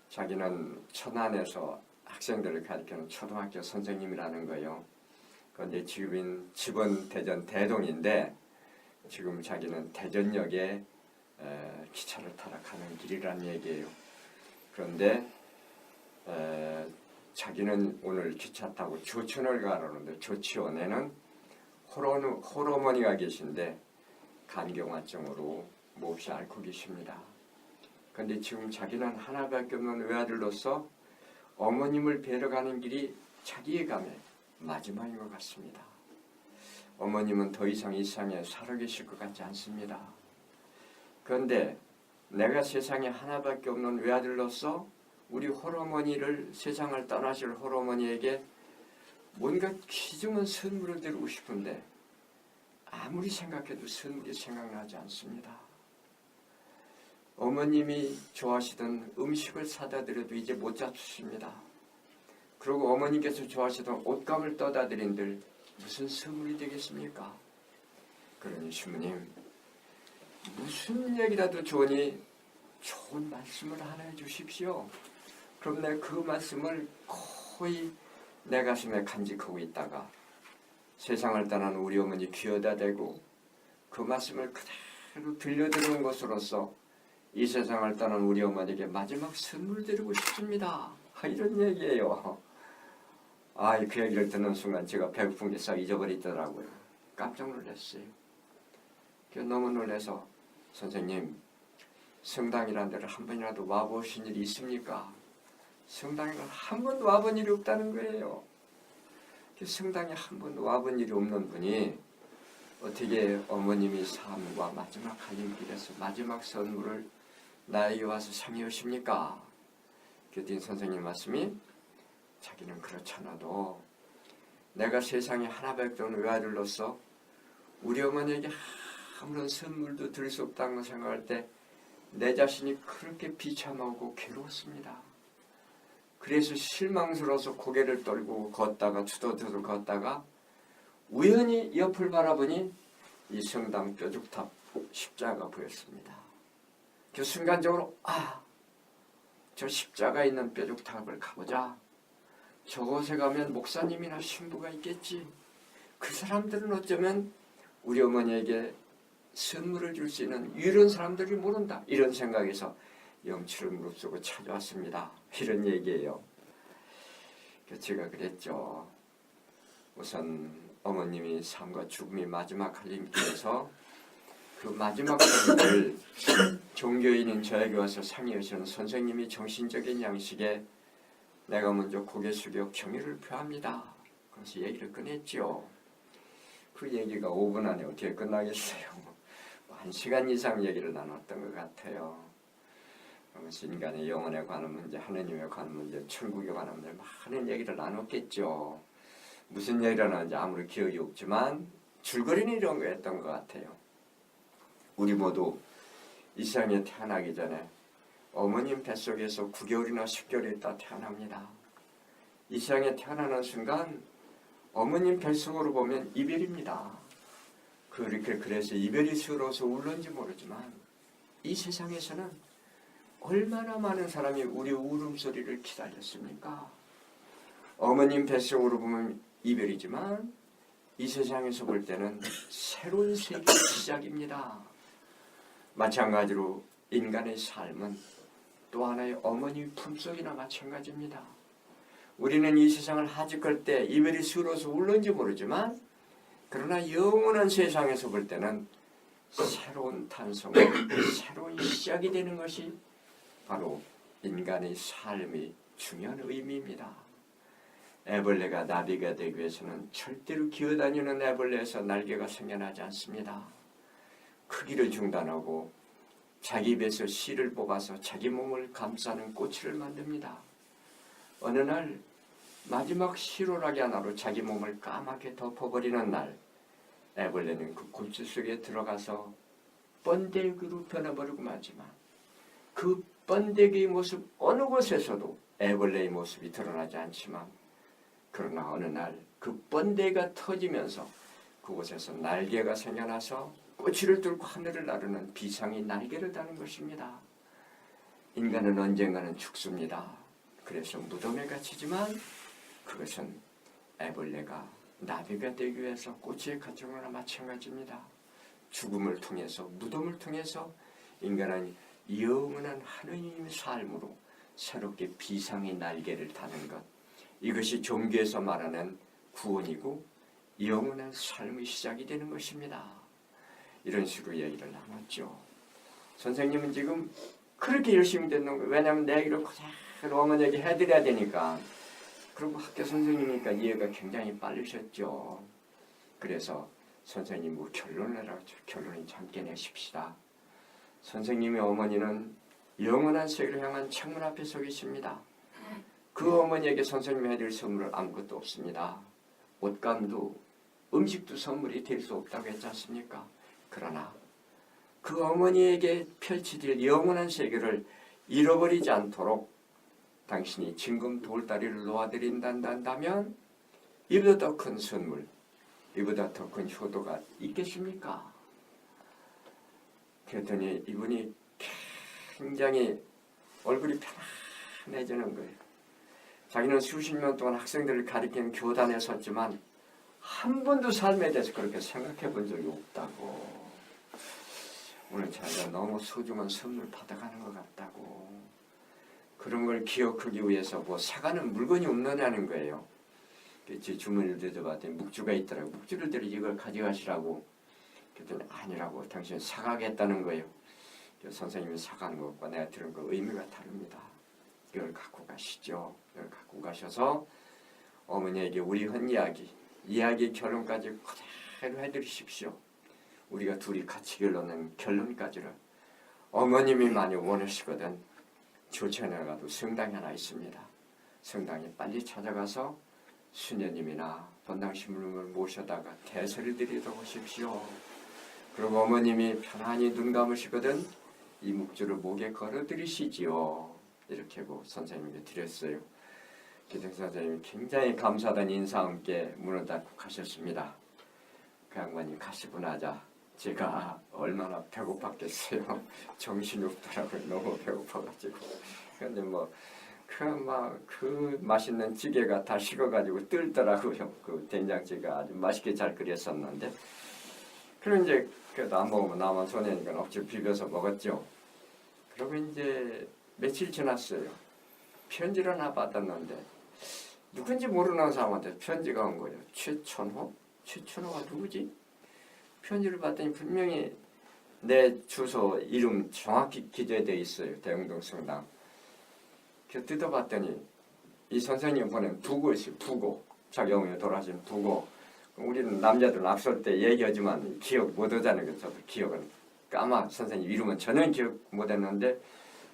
자기는 천안에서 학생들을 가르치는 초등학교 선생님이라는 거예요. 그런데 집은 대전 대동인데 지금 자기는 대전역에 기차를 타러 가는 길이라는 얘기예요. 그런데 자기는 오늘 기차 타고 조천을 가려는데 조치원에는 홀어머니가 계신데 간경화증으로 몹시 앓고 계십니다. 그런데 지금 자기는 하나밖에 없는 외아들로서 어머님을 뵈러 가는 길이 자기의 감에 마지막인 것 같습니다. 어머님은 더 이상 이 세상에 살아계실 것 같지 않습니다. 그런데 내가 세상에 하나밖에 없는 외아들로서 우리 홀어머니를, 세상을 떠나실 홀어머니에게 뭔가 귀중한 선물을 드리고 싶은데 아무리 생각해도 선물이 생각나지 않습니다. 어머님이 좋아하시던 음식을 사다 드려도 이제 못 잡수십니다. 그리고 어머님께서 좋아하시던 옷감을 떠다 드린들 무슨 선물이 되겠습니까? 그러니 주님, 무슨 얘기라도 좋으니 좋은 말씀을 하나 해주십시오. 그럼 내가 그 말씀을 거의 내 가슴에 간직하고 있다가 세상을 떠난 우리 어머니 귀에다 대고 그 말씀을 그대로 들려드리는 것으로서 이 세상을 떠난 우리 어머니에게 마지막 선물 드리고 싶습니다. 이런 얘기예요. 그 얘기를 듣는 순간 제가 배고픈 게 싹 잊어버리더라고요. 깜짝 놀랐어요. 너무 놀라서 선생님, 성당이라는 데를 한 번이라도 와보신 일이 있습니까? 성당에 한 번도 와본 일이 없다는 거예요. 성당에 한 번도 와본 일이 없는 분이 어떻게 어머님이 삶과 마지막 갈림길에서 마지막 선물을 나에게 와서 상해 오십니까? 그랬더니 선생님 말씀이 자기는 그렇잖아도 내가 세상에 하나밖에 없는 외아들로서 우리 어머니에게 아무런 선물도 드릴 수 없다는 생각할 때 내 자신이 그렇게 비참하고 괴로웠습니다. 그래서 실망스러워서 고개를 떨고 걷다가 투덜투덜 걷다가 우연히 옆을 바라보니 이 성당 뾰족탑 십자가 보였습니다. 그 순간적으로 저 십자가 있는 뾰족탑을 가보자. 저곳에 가면 목사님이나 신부가 있겠지. 그 사람들은 어쩌면 우리 어머니에게 선물을 줄 수 있는 이런 사람들이 모른다. 이런 생각에서 영치를 무릅쓰고 찾아왔습니다. 이런 얘기예요. 제가 그랬죠. 우선 어머님이 삶과 죽음이 마지막 갈림길에서 그 마지막 선물을 종교인인 저에게 와서 상의 오시는 선생님이 정신적인 양식에 내가 먼저 고개 숙여 경의를 표합니다. 그래서 얘기를 꺼냈죠. 그 얘기가 5분 안에 어떻게 끝나겠어요. 1시간 이상 얘기를 나눴던 것 같아요. 그러면서 인간의 영혼에 관한 문제, 하느님에 관한 문제, 천국에 관한 문제 많은 얘기를 나눴겠죠. 무슨 얘기를 나눴는지 아무리 기억이 없지만 줄거리는 이런 거였던 것 같아요. 우리 모두 이 세상에 태어나기 전에 어머님 뱃속에서 9개월이나 10개월 있다 태어납니다. 이 세상에 태어나는 순간 어머님 뱃속으로 보면 이별입니다. 그래서 이별이 서러워서 울는지 모르지만 이 세상에서는 얼마나 많은 사람이 우리 울음소리를 기다렸습니까? 어머님 뱃속으로 보면 이별이지만 이 세상에서 볼 때는 새로운 세계의 시작입니다. 마찬가지로 인간의 삶은 또 하나의 어머니 품속이나 마찬가지입니다. 우리는 이 세상을 하직할 때 이별이 서러워서 울는지 모르지만 그러나 영원한 세상에서 볼 때는 새로운 탄성, 새로운 시작이 되는 것이 바로 인간의 삶의 중요한 의미입니다. 애벌레가 나비가 되기 위해서는 절대로 기어다니는 애벌레에서 날개가 생겨나지 않습니다. 크기를 중단하고 자기 입에서 씨를 뽑아서 자기 몸을 감싸는 꼬치를 만듭니다. 어느 날 마지막 시로라기 하나로 자기 몸을 까맣게 덮어버리는 날 애벌레는 그 굴주 속에 들어가서 번데기로 변해버리고 마지만 그 번데기의 모습 어느 곳에서도 애벌레의 모습이 드러나지 않지만 그러나 어느 날 그 번데기가 터지면서 그곳에서 날개가 생겨나서 꼬치를 뚫고 하늘을 나르는 비상의 날개를 다는 것입니다. 인간은 언젠가는 죽습니다. 그래서 무덤에 갇히지만 그것은 애벌레가 나비가 되기 위해서 꼬치에 갇힌 거나 마찬가지입니다. 죽음을 통해서 무덤을 통해서 인간은 영원한 하느님의 삶으로 새롭게 비상의 날개를 다는 것, 이것이 종교에서 말하는 구원이고 영원한 삶의 시작이 되는 것입니다. 이런 식으로 얘기를 나눴죠. 선생님은 지금 그렇게 열심히 듣는 거예요. 왜냐하면 내 얘기를 그대로 어머니에게 해드려야 되니까. 그리고 학교 선생님이니까 이해가 굉장히 빠르셨죠. 그래서 선생님 뭐 결론을 하죠. 결론을 함께 내십시다. 선생님의 어머니는 영원한 세계를 향한 창문 앞에 서 계십니다. 그 어머니에게 선생님이 해드릴 선물은 아무것도 없습니다. 옷감도 음식도 선물이 될 수 없다고 했지 않습니까? 그러나 그 어머니에게 펼치질 영원한 세계를 잃어버리지 않도록 당신이 진금 돌다리를 놓아드린다면 이보다 더 큰 선물, 이보다 더 큰 효도가 있겠습니까? 그랬더니 이분이 굉장히 얼굴이 편안해지는 거예요. 자기는 수십 년 동안 학생들을 가리키는 교단에 섰지만 한 번도 삶에 대해서 그렇게 생각해 본 적이 없다고. 오늘 자기가 너무 소중한 선물 받아가는 것 같다고. 그런 걸 기억하기 위해서 뭐 사가는 물건이 없느냐는 거예요. 제 주머니를 들여봤더니 묵주가 있더라고요. 묵주를 들여 이걸 가져가시라고. 그랬더니 아니라고. 당신은 사가겠다는 거예요. 선생님이 사가는 것과 내가 들은 거 의미가 다릅니다. 이걸 갖고 가시죠. 이걸 갖고 가셔서 어머니에게 우리 한 이야기 결론까지 그대로 해드리십시오. 우리가 둘이 같이 결론낸 결론까지를 어머님이 많이 원하시거든. 조천에 가도 성당이 하나 있습니다. 성당에 빨리 찾아가서 수녀님이나 본당신부님을 모셔다가 대설을 드리도록 하십시오. 그리고 어머님이 편안히 눈 감으시거든 이 묵주를 목에 걸어 드리시지요. 이렇게 하고 선생님에게 드렸어요. 기생 선생님이 굉장히 감사하다는 인사와 함께 문을 닫고 가셨습니다. 그 양반이 가시고 나자 제가 얼마나 배고팠겠어요. 정신이 없더라고요. 너무 배고파가지고. 근데 그 맛있는 찌개가 다 식어가지고 뜰더라고요. 그 된장찌개가 아주 맛있게 잘 끓였었는데. 그리고 이제 그래도 안 먹으면 나만 손해니까 억지로 비벼서 먹었죠. 그리고 이제 며칠 지났어요. 편지를 하나 받았는데 누군지 모르는 사람한테 편지가 온 거예요. 최천호? 최천호가 누구지? 편지를 받더니 분명히 내 주소 이름 정확히 기재되어 있어요. 대흥동 성당. 그래서 뜯어봤더니 이 선생님 보낸 부고 있어요. 부고. 자기 어머니 돌아가신 부고. 우리는 남자들 앞설 때 얘기하지만 기억 못하잖아요. 저도 기억은 선생님 이름은 전혀 기억 못했는데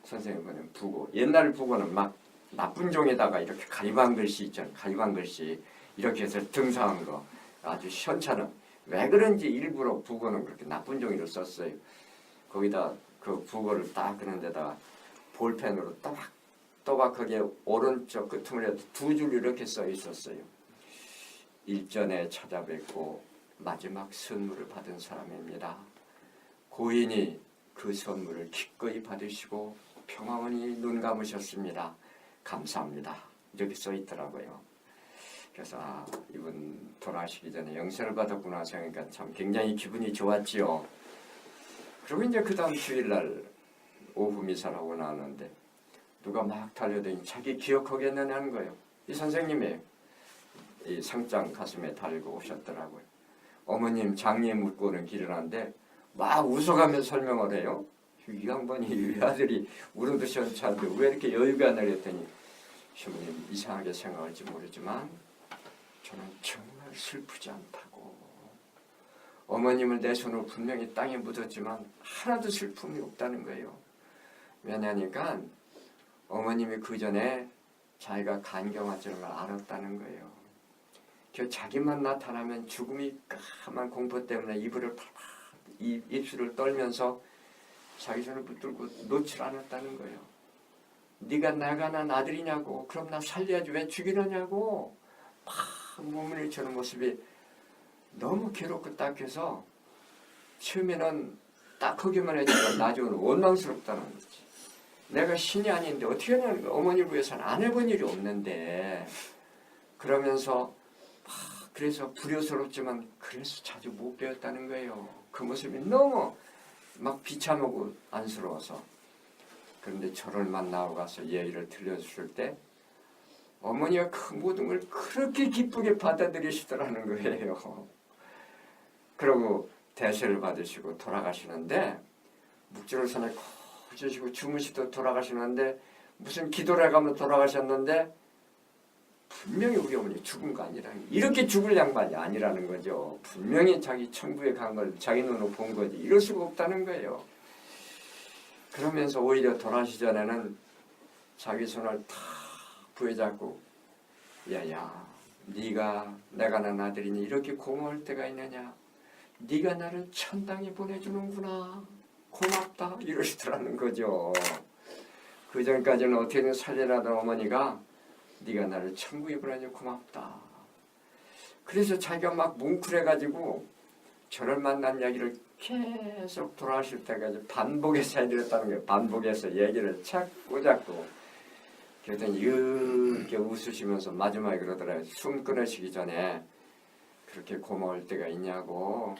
선생님 보낸 부고. 옛날 부고는 막 나쁜 종에다가 이렇게 가리방 글씨 있잖아요. 가리방 글씨 이렇게 해서 등사한 거 아주 현찮은. 왜 그런지 일부러 부고는 그렇게 나쁜 종이로 썼어요. 거기다 그 부고를 딱 그런 데다가 볼펜으로 또박하게 오른쪽 끄트머리에 두 줄 이렇게 써 있었어요. 일전에 찾아뵙고 마지막 선물을 받은 사람입니다. 고인이 그 선물을 기꺼이 받으시고 평화원이 눈 감으셨습니다. 감사합니다. 이렇게 써 있더라고요. 그래서 이분 돌아가시기 전에 영세를 받았구나 생각하니까 참 굉장히 기분이 좋았지요. 그리고 이제 그 다음 주일날 오후 미사라고 나왔는데 누가 막 달려더니 자기 기억하겠느냐는 거예요. 이 선생님이 이 상장 가슴에 달고 오셨더라고요. 어머님 장례 묻고 오는 길을 하는데 막 웃어가면서 설명을 해요. 이 양반이 이 아들이 울어도 시원찮은데 왜 이렇게 여유가 안 나랬더니 시부님 이상하게 생각할지 모르지만 저는 정말 슬프지 않다고. 어머님을 내 손으로 분명히 땅에 묻었지만 하나도 슬픔이 없다는 거예요. 왜냐하니까 어머님이 그 전에 자기가 간경화증을 알았다는 거예요. 자기만 나타나면 죽음이 까만 공포 때문에 입술을 떨면서 자기 손을 붙들고 놓질 않았다는 거예요. 네가 내가 난 아들이냐고. 그럼 나 살려야지 왜 죽이느냐고. 막 몸을 일치는 모습이 너무 괴롭고 딱해서 처음에는 딱하기만 해주면 나중에는 원망스럽다는 거지. 내가 신이 아닌데 어떻게 하냐는 거야. 어머니를 위해서는 안 해본 일이 없는데. 그러면서 그래서 불효스럽지만 그래서 자주 못 배웠다는 거예요. 그 모습이 너무 막 비참하고 안쓰러워서. 그런데 저를 만나고 가서 얘기를 들려줬을 때 어머니가 그 모든 걸 그렇게 기쁘게 받아들이시더라는 거예요. 그러고 대세를 받으시고 돌아가시는데 묵지로선에 거주시고 주무시도 돌아가시는데 무슨 기도를 해가면서 돌아가셨는데 분명히 우리 어머니 죽은 거 아니라 이렇게 죽을 양반이 아니라는 거죠. 분명히 자기 천국에 간 걸 자기 눈으로 본 거지 이럴 수가 없다는 거예요. 그러면서 오히려 돌아가시 전에는 자기 손을 탁 부여잡고 야야 네가 내가 난 아들이니 이렇게 고마울 때가 있느냐 네가 나를 천당에 보내주는구나 고맙다 이러시더라는 거죠. 그 전까지는 어떻게든 살려라던 어머니가 네가 나를 천국에 보내줘 고맙다. 그래서 자기가 막 뭉클해가지고 저를 만난 이야기를 계속 돌아가실 때까지 반복해서 해드렸다는 거예요. 반복해서 얘기를 찾고 잡고 그랬더니 이렇게 웃으시면서 마지막에 그러더라고요. 숨 끊으시기 전에 그렇게 고마울 때가 있냐고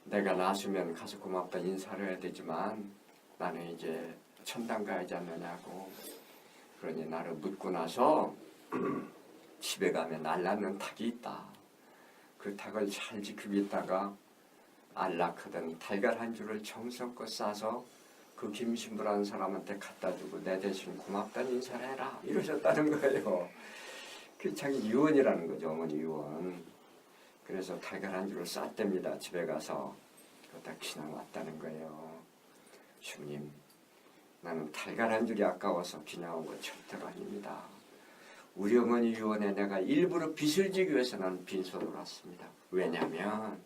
내가 나서면 가서 고맙다 인사를 해야 되지만 나는 이제 천당 가야지 않느냐고 그러니 나를 묻고 나서 집에 가면 알라는 닭이 있다. 그 닭을 잘 지키고 있다가 안락하던 달걀 한 줄을 정성껏 싸서 그 김신부라는 사람한테 갖다 주고 내 대신 고맙다는 인사를 해라 이러셨다는 거예요. 그 자기 유언이라는 거죠. 어머니 유언. 그래서 달걀 한 줄을 쌌답니다. 집에 가서 그러다 그냥 왔다는 거예요. 주님 나는 달걀 한 줄이 아까워서 그냥 온 거 절대로 아닙니다. 우리 어머니 유언에 내가 일부러 빚을 지기 위해서 나는 빈손으로 왔습니다. 왜냐하면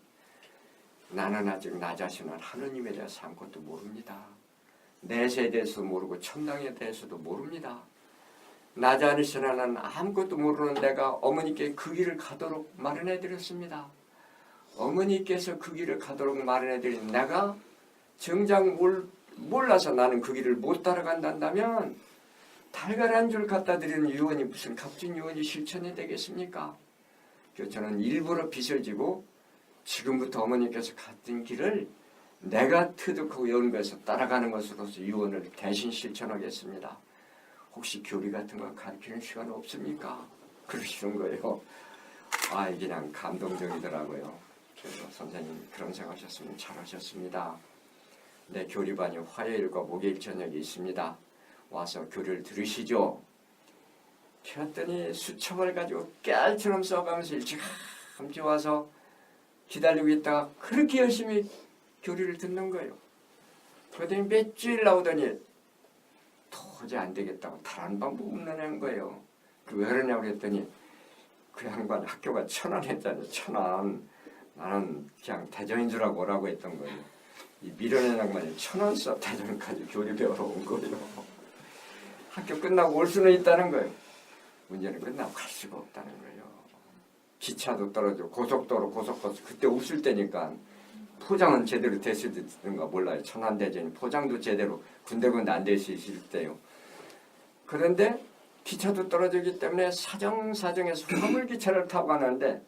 나는 아직 나 자신을 하느님에 대해서 아무것도 모릅니다. 내세에 대해서도 모르고 천당에 대해서도 모릅니다. 나 자신은 아무것도 모르는 내가 어머니께 그 길을 가도록 마련해드렸습니다. 어머니께서 그 길을 가도록 마련해드린 내가 정작 몰라서 나는 그 길을 못 따라간다면 달걀 한 줄 갖다 드리는 유언이 무슨 값진 유언이 실천이 되겠습니까? 그래서 저는 일부러 빚을 지고 지금부터 어머니께서 갔던 길을 내가 터득하고 연구해서 따라가는 것으로서 유언을 대신 실천하겠습니다. 혹시 교리 같은 거 가르치는 시간 없습니까? 그러시는 거예요. 아, 그냥 감동적이더라고요. 그래서 선생님 그런 생각하셨으면 잘하셨습니다. 내 교리반이 화요일과 목요일 저녁에 있습니다. 와서 교리를 들으시죠. 그랬더니 수첩을 가지고 깨알처럼 써가면서 일찌감치 와서 기다리고 있다가 그렇게 열심히 교리를 듣는 거예요. 그러더니 몇 주일 나오더니 도저히 안 되겠다고 다른 방법 없는 거예요. 왜 그러냐고 그랬더니 그 양반 학교가 천안했잖아요. 천안. 나는 그냥 대전인 줄 알고 오라고 했던 거예요. 이 미련한 양반이 천안서 대전까지 교리 배우러 온 거예요. 학교 끝나고 올 수는 있다는 거예요. 문제는 끝나고 갈 수가 없다는 거예요. 기차도 떨어져 고속도로 고속버스 그때 없을 때니까 포장은 제대로 됐을는가 몰라요. 천안대전이 포장도 제대로 군데군데 안 될 수 있을 때요. 그런데 기차도 떨어지기 때문에 사정사정해서 화물기차를 타고 가는데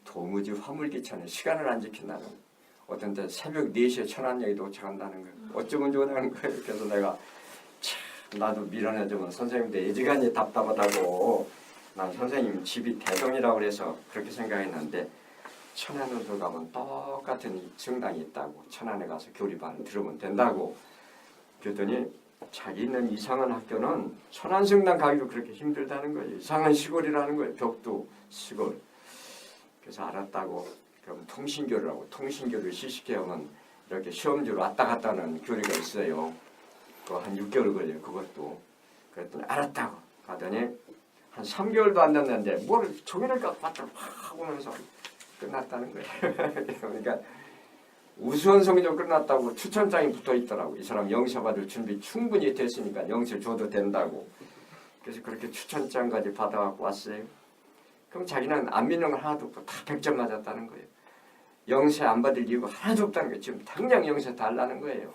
도무지 화물기차는 시간을 안 지킨다는 거예요. 어떤 때 새벽 4시에 천안역에 도착한다는 거예요. 어쩌면 좋냐는 거예요. 그래서 내가 참 나도 미련해지면 선생님도 예지간히 답답하다고 난 선생님 집이 대동이라고 그래서 그렇게 생각했는데 천안으로 들어가면 똑같은 정당이 있다고 천안에 가서 교리반을 들으면 된다고 그랬더니 자기 있는 이상한 학교는 천안성당 가기도 그렇게 힘들다는 거예요. 이상한 시골이라는 거예요. 벽도 시골. 그래서 알았다고 그럼 통신교류라고 통신교류 시식회하면 이렇게 시험지로 왔다 갔다 하는 교리가 있어요. 그거 한 6개월 걸려요. 그것도. 그랬더니 알았다고 가더니 한 3개월도 안 됐는데 뭘 종이를 갖다 확 오면서 끝났다는 거예요. 그러니까 우수한 성적 끝났다고 추천장이 붙어 있더라고. 이 사람 영세 받을 준비 충분히 됐으니까 영세 줘도 된다고. 그래서 그렇게 추천장까지 받아갖고 왔어요. 그럼 자기는 안 믿는 걸 하나도 없고 다 100점 맞았다는 거예요. 영세 안 받을 이유가 하나도 없다는 거예요. 지금 당장 영세 달라는 거예요.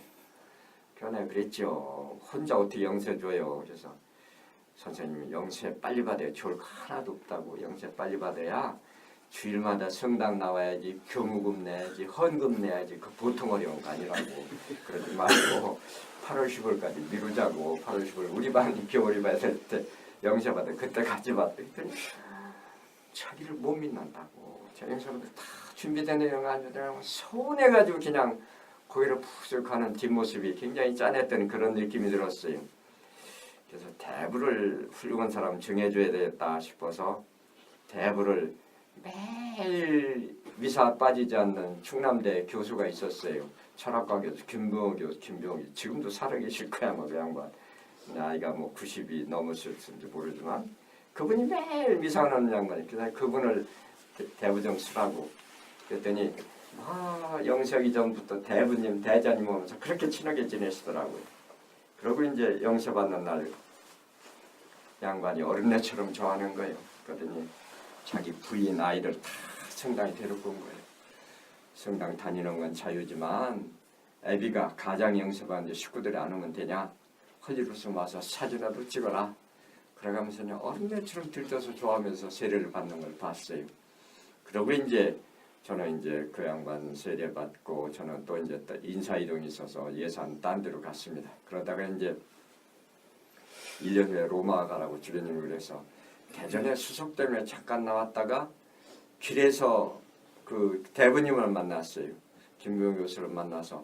그러나 그랬죠. 혼자 어떻게 영세 줘요. 그래서 선생님이 영세 빨리 받아야 좋을 거 하나도 없다고. 영세 빨리 받아야 주일마다 성당 나와야지 교무금 내야지 헌금 내야지 그 보통 어려운 거 아니라고. 그러지 말고 8월 10월까지 미루자고. 8월 10월 우리 반이 겨울이 봐야 될 때 영세받아 그때 같이 봤더니 자기를 못 믿는다고. 저 영세받아 다 준비된 내용 아니더라고. 서운해가지고 그냥 고개를 푹 하는 뒷모습이 굉장히 짠했던 그런 느낌이 들었어요. 그래서 대부를 훌륭한 사람 정해줘야 되겠다 싶어서 대부를 매일 미사 빠지지 않는 충남대 교수가 있었어요. 철학과 교수 김병호 교수. 지금도 살아계실 거야 뭐 그 양반. 나이가 뭐 90이 넘었을지 모르지만 그분이 매일 미사하는 양반이. 그래서 그분을 대부 좀 쓰라고 그랬더니 영세하기 전부터 대부님 대자님 오면서 그렇게 친하게 지내시더라고요. 그러고 이제 영세 받는 날 양반이 어린애처럼 좋아하는 거예요. 그러더니 자기 부인 아이들 다 성당에 데리고 온 거예요. 성당 다니는 건 자유지만 애비가 가장 영세받는데 식구들이 안 오면 되냐? 헐리우드 와서 사진이라도 찍어라. 그래가면서 어린애처럼 들떠서 좋아하면서 세례를 받는 걸 봤어요. 그러고 이제 저는 이제 그 양반 세례 받고 저는 또 이제 인사이동이 있어서 예산 딴 데로 갔습니다. 그러다가 이제 1년 후에 로마 가라고 주례님이 그래서 대전에 수석 때문에 잠깐 나왔다가 길에서 그 대부님을 만났어요. 김병호 교수를 만나서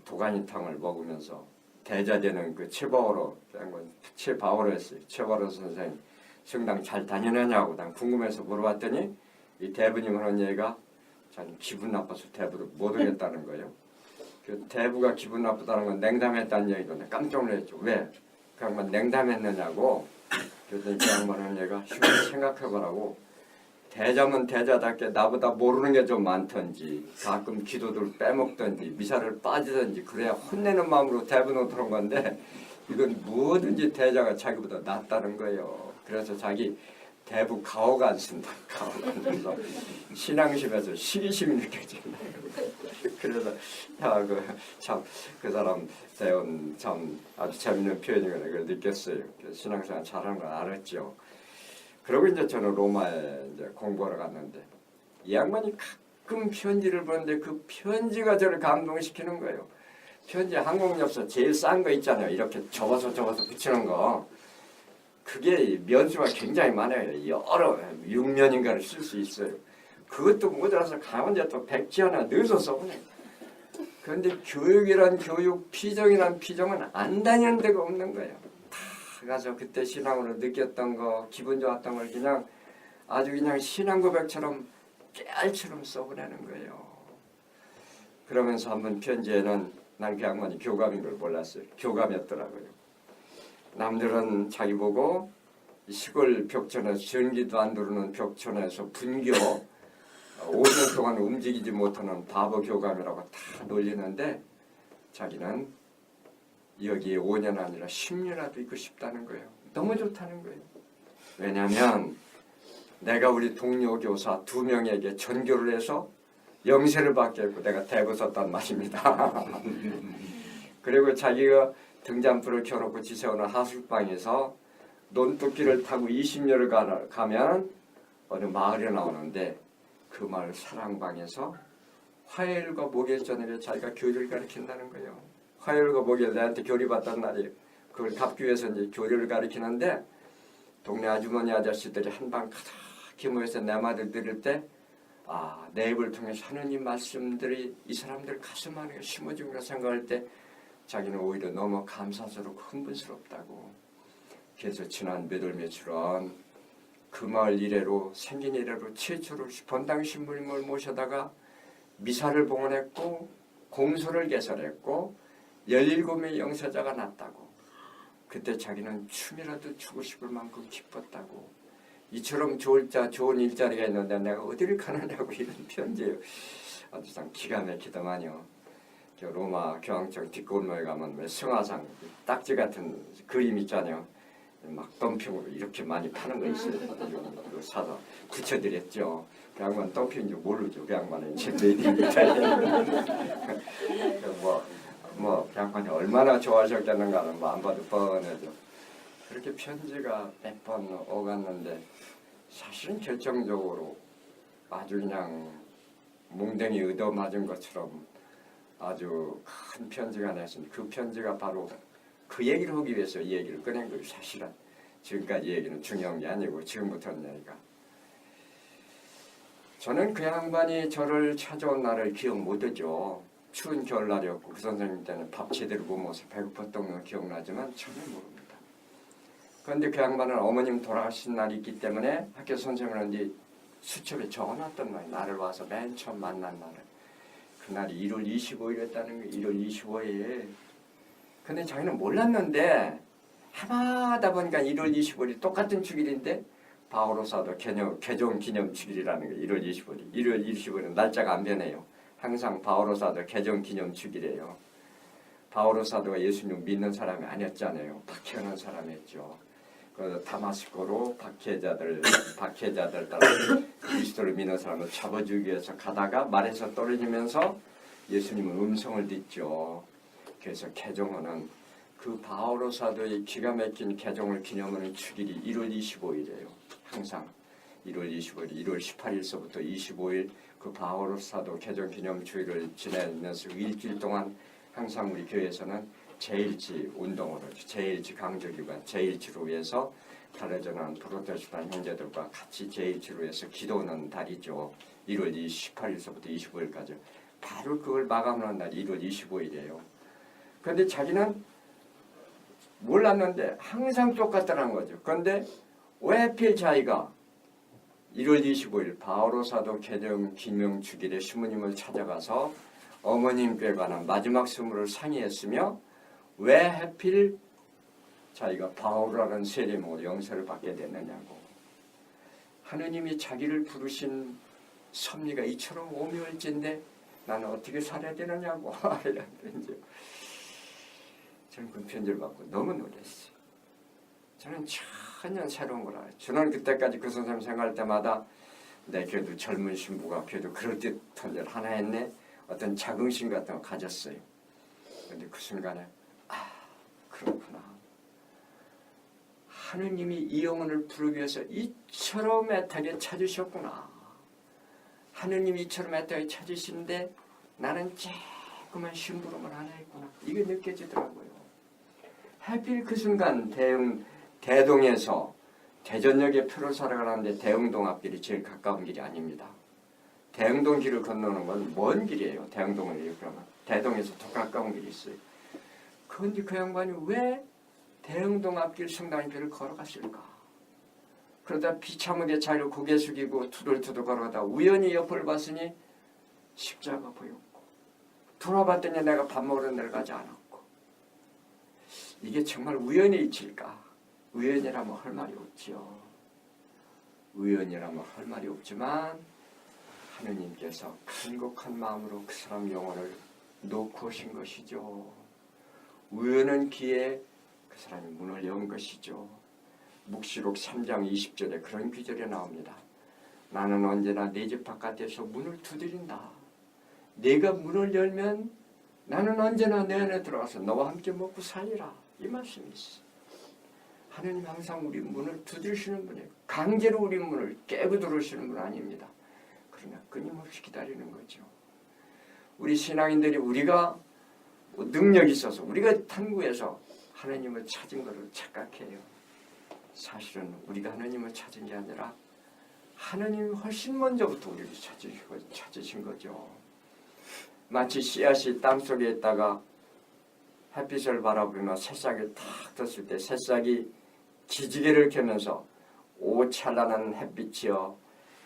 도가니탕을 먹으면서 대자되는 그 최바오로 했어요. 최바오로 선생님 성당 잘 다니느냐고 난 궁금해서 물어봤더니 이 대부님 하는 얘기가 자기 기분 나빠서 대부를 못 오겠다는 거예요. 그 대부가 기분 나쁘다는 건 냉담했다는 얘기도 깜짝 놀랐죠. 왜? 그 양반 냉담했느냐고. 그랬더니 그 양반 하는 얘기가 휴가 생각해보라고. 대자면 대자답게 나보다 모르는 게 좀 많던지 가끔 기도들 빼먹던지 미사를 빠지던지 그래야 혼내는 마음으로 대부는 들은 건데 이건 뭐든지 대자가 자기보다 낫다는 거예요. 그래서 자기 대부 가오가 안 쓴다. 가오가 안 써서 신앙심에서 시기심이 느껴진다. 그래서 그 사람 대원 참 아주 재밌는 표현이구나 그걸 느꼈어요. 신앙생활 잘하는 걸 알았죠. 그러고 이제 저는 로마에 이제 공부하러 갔는데 이 양반이 가끔 편지를 보는데 그 편지가 저를 감동시키는 거예요. 편지 항공엽서 제일 싼 거 있잖아요. 이렇게 접어서 붙이는 거. 그게 면수가 굉장히 많아요. 여러 6면인가를 쓸 수 있어요. 그것도 모자라서 가운데 또 백지 하나 넣어서 써보네. 그런데 교육이란 교육, 피정이란 피정은 안 다니는 데가 없는 거예요. 다 가서 그때 신앙으로 느꼈던 거, 기분 좋았던 걸 그냥 아주 그냥 신앙 고백처럼 깨알처럼 써보내는 거예요. 그러면서 한번 편지에는 난 그 양반이 교감인 걸 몰랐어요. 교감이었더라고요. 남들은 자기 보고 시골 벽천에서 전기도 안 들어오는 벽천에서 분교 5년 동안 움직이지 못하는 바보 교감이라고 다 놀리는데 자기는 여기에 5년 아니라 10년이라도 있고 싶다는 거예요. 너무 좋다는 거예요. 왜냐하면 내가 우리 동료 교사 2명에게 전교를 해서 영세를 받게 했고 내가 대부 썼단 말입니다. 그리고 자기가 등잔불을 켜놓고 지새우는 하술방에서 논뚝기를 타고 20년을 가면 어느 마을에 나오는데 그 마을 사랑방에서 화요일과 목요일 저녁에 자기가 교리를 가르친다는 거예요. 화요일과 목요일 내한테 교리 받던 날이에요. 그걸 갚기 위해서 이제 교리를 가르치는데 동네 아주머니 아저씨들이 한방 가득히 모여서 내 말을 들을 때 내 입을 통해서 하느님 말씀들이 이 사람들 가슴 안에 심어주구나 생각할 때 자기는 오히려 너무 감사스럽고 흥분스럽다고. 그래서 지난 몇 월 며칠은 그 마을 이래로 생긴 이래로 최초로 본당 신부님을 모셔다가 미사를 봉헌했고 공소를 개설했고 17명의 영세자가 났다고. 그때 자기는 춤이라도 추고 싶을 만큼 기뻤다고. 이처럼 좋은 일자리가 있는데 내가 어디를 가느냐고 이런 편지예요. 아주 참 기가 막히더만요. 로마 교황청 뒷골목에 가면 왜 승화상 딱지 같은 그림 있잖아요. 막 덤핑으로 이렇게 많이 파는 거 있어요. 이거 사서 붙여드렸죠. 그 양반 덤핑인지 모르죠. 그 양반은 제 메디입니다. 그 양반이 얼마나 좋아하셨겠는가는 안 봐도 뻔하죠. 그렇게 편지가 몇 번 오갔는데 사실은 결정적으로 아주 그냥 몽댕이 얻어맞은 것처럼 아주 큰 편지가 냈습니다. 그 편지가 바로 그 얘기를 하기 위해서 이 얘기를 꺼낸 거예요. 사실은 지금까지 얘기는 중요한 게 아니고 지금부터는 얘기가. 저는 그 양반이 저를 찾아온 날을 기억 못하죠. 추운 겨울날이었고 그 선생님 때는 밥 제대로 못 먹어서 배고팠던 건 기억나지만 전혀 모릅니다. 그런데 그 양반은 어머님 돌아가신 날이 있기 때문에 학교 선생님한테 수첩에 적어놨던 거예요. 나를 와서 맨 처음 만난 날을. 그날이 1월 25일이었다는 거예요. 1월 25일. 근데 자기는 몰랐는데 하다 보니까 1월 25일이 똑같은 주일인데 바오로 사도 개종 기념 주일이라는 거예요. 1월 25일. 1월 25일은 날짜가 안 변해요. 항상 바오로 사도 개종 기념 주일이에요. 바오로 사도가 예수님 믿는 사람이 아니었잖아요. 박해하는 사람이었죠. 그래서 다마스코로 박해자들 따라 그리스도를 믿는 사람을 잡아주기 위해서 가다가 말에서 떨어지면서 예수님은 음성을 듣죠. 그래서 개종하는 그 바오로 사도의 기가 막힌 개종을 기념하는 축일이 1월 25일이에요. 항상 1월 25일, 1월 18일서부터 25일 그 바오로 사도 개종 기념 주일을 지내면서 일주일 동안 항상 우리 교회에서는 제1지 운동으로 제1지 강조기관 제1지로 위해서 가려져난 프로테스탄 형제들과 같이 제1지로 위해서 기도하는 달이죠. 1월 18일서부터 25일까지 바로 그걸 마감하는 날이 1월 25일이에요. 그런데 자기는 몰랐는데 항상 똑같다는 거죠. 그런데 왜 하필 자기가 1월 25일 바오로 사도 개종 기념 주일에 신부님을 찾아가서 어머님께 관한 마지막 선물을 상의했으며 왜 하필 자기가 바오로라는 세례명으로 영세를 받게 됐느냐고. 하느님이 자기를 부르신 섭리가 이처럼 오묘할진데 나는 어떻게 살아야 되느냐고. 저는 그 편지를 받고 너무 놀랐어요. 저는 전혀 새로운 걸 알아요. 저는 그때까지 그 선생님 생각할 때마다 내 그래도 젊은 신부가 그래도 그럴듯한 일 하나 했네. 어떤 자긍심 같은 거 가졌어요. 그런데 그 순간에 그렇구나. 하느님이 이 영혼을 부르기 위해서 이처럼 애타게 찾으셨구나. 하느님이 이처럼 애타게 찾으시는데 나는 조그만 심부름을 하나 했구나. 이게 느껴지더라고요. 하필 그 순간 대동에서 대전역에 표를 사러 가는데 대흥동 앞길이 제일 가까운 길이 아닙니다. 대흥동 길을 건너는 건 먼 길이에요. 대흥동을 그러면 대동에서 더 가까운 길이 있어요. 그런데 그 양반이 왜 대흥동 앞길 성당길을 걸어갔을까? 그러다 비참하게 자리를 고개 숙이고 투덜투덜 걸어가다 우연히 옆을 봤으니 십자가 보였고 돌아봤더니 내가 밥 먹으러 내려가지 않았고 이게 정말 우연의 이치일까? 우연이라면 할 말이 없지요. 우연이라면 할 말이 없지만 하느님께서 간곡한 마음으로 그 사람 영혼을 놓고 오신 것이죠. 우연한 기회에 그 사람이 문을 연 것이죠. 묵시록 3장 20절에 그런 구절이 나옵니다. 나는 언제나 내 집 바깥에서 문을 두드린다. 네가 문을 열면 나는 언제나 내 안에 들어가서 너와 함께 먹고 살리라. 이 말씀이 있어. 하느님 항상 우리 문을 두드리시는 분이에요. 강제로 우리 문을 깨고 들어오시는 분 아닙니다. 그러나 끊임없이 기다리는 거죠. 우리 신앙인들이 우리가 능력이 있어서 우리가 탐구해서 하느님을 찾은 것을 착각해요. 사실은 우리가 하느님을 찾은 게 아니라 하느님이 훨씬 먼저부터 우리를 찾으신 거죠. 마치 씨앗이 땅속에 있다가 햇빛을 바라보며 새싹이 탁 떴을 때 새싹이 기지개를 켜면서 오 찬란한 햇빛이여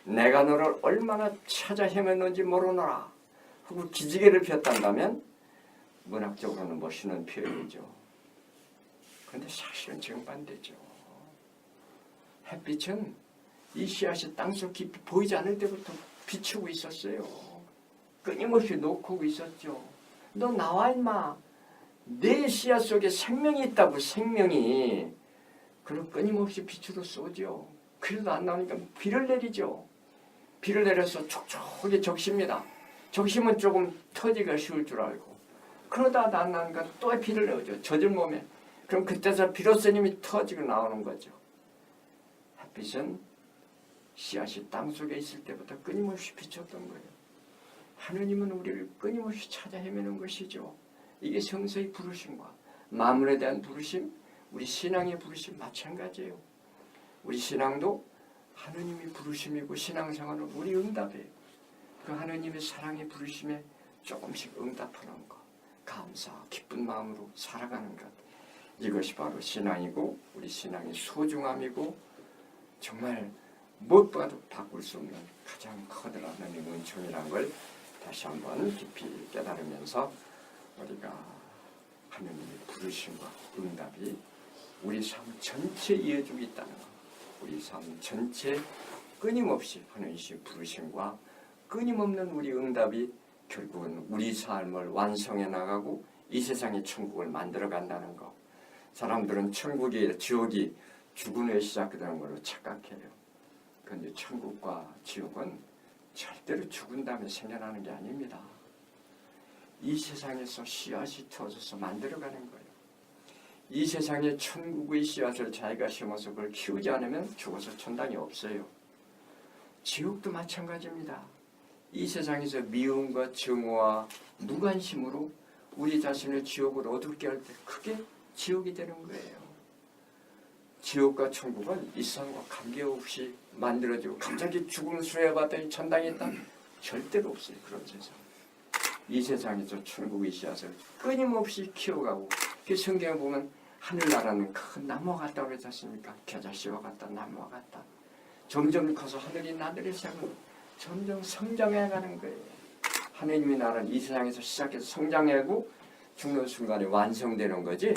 내가 너를 얼마나 찾아 헤맸는지 모르노라 하고 기지개를 폈단다면 문학적으로는 멋있는 표현이죠. 그런데 사실은 정반대죠. 햇빛은 이 씨앗이 땅속 깊이 보이지 않을 때부터 비추고 있었어요. 끊임없이 놓고 있었죠. 너 나와 임마. 내 씨앗 속에 생명이 있다고. 생명이. 그럼 끊임없이 빛으로 쏘죠. 그래도 안 나오니까 비를 내리죠. 비를 내려서 촉촉하게 적십니다. 적시면 조금 터지기가 쉬울 줄 알고 그러다 안 나오니까 또 비를 내죠. 젖은 몸에. 그럼 그때서 비로소 님이 터지고 나오는 거죠. 햇빛은 씨앗이 땅속에 있을 때부터 끊임없이 비쳤던 거예요. 하느님은 우리를 끊임없이 찾아 헤매는 것이죠. 이게 성서의 부르심과 마음에 대한 부르심, 우리 신앙의 부르심 마찬가지예요. 우리 신앙도 하느님이 부르심이고 신앙생활은 우리 응답이에요. 그 하느님의 사랑의 부르심에 조금씩 응답하는 것, 감사, 기쁜 마음으로 살아가는 것, 이것이 바로 신앙이고 우리 신앙의 소중함이고 정말 무엇보다도 바꿀 수 없는 가장 커다란 하나님의 은총이라는 걸 다시 한번 깊이 깨달으면서 우리가 하느님의 부르심과 응답이 우리 삶 전체에 이어지고 있다는 것, 우리 삶 전체에 끊임없이 하느님의 부르심과 끊임없는 우리 응답이 결국은 우리 삶을 완성해 나가고 이 세상의 천국을 만들어 간다는 것. 사람들은 천국이 지옥이 죽은 후에 시작되는 걸로 착각해요. 그런데 천국과 지옥은 절대로 죽은 다음에 생겨나는 게 아닙니다. 이 세상에서 씨앗이 터져서 만들어가는 거예요. 이 세상에 천국의 씨앗을 자기가 심어서 그걸 키우지 않으면 죽어서 천당이 없어요. 지옥도 마찬가지입니다. 이 세상에서 미움과 증오와 무관심으로 우리 자신을 지옥으로 어둡게 할 때 그게 지옥이 되는 거예요. 지옥과 천국은 이 세상과 관계없이 만들어지고 갑자기 죽음을 수혜받더니 천당에 있다? 절대로 없어요. 그런 세상. 이 세상에서 천국의 씨앗을 끊임없이 키워가고 그 성경에 보면 하늘나라는 큰 나무와 같다고 그러지 않습니까? 겨자씨와 같다, 나무와 같다. 점점 커서 하늘이 나들이 시작은 점점 성장해가는 거예요. 하느님의 나라는 이 세상에서 시작해서 성장하고 죽는 순간에 완성되는 거지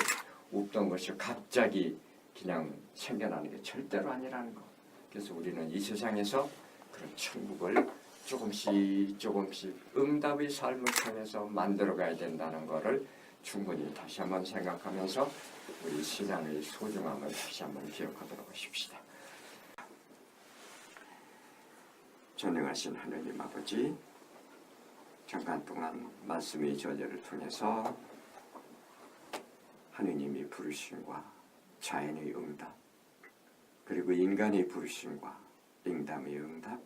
없던 것이 갑자기 그냥 생겨나는 게 절대로 아니라는 거. 그래서 우리는 이 세상에서 그런 천국을 조금씩 응답의 삶을 통해서 만들어가야 된다는 것을 충분히 다시 한번 생각하면서 우리 신앙의 소중함을 다시 한번 기억하도록 하십시다. 전능하신 하느님 아버지, 잠깐 동안 말씀의 저절을 통해서 하느님이 부르심과 자연의 응답, 그리고 인간의 부르심과 인담의 응답,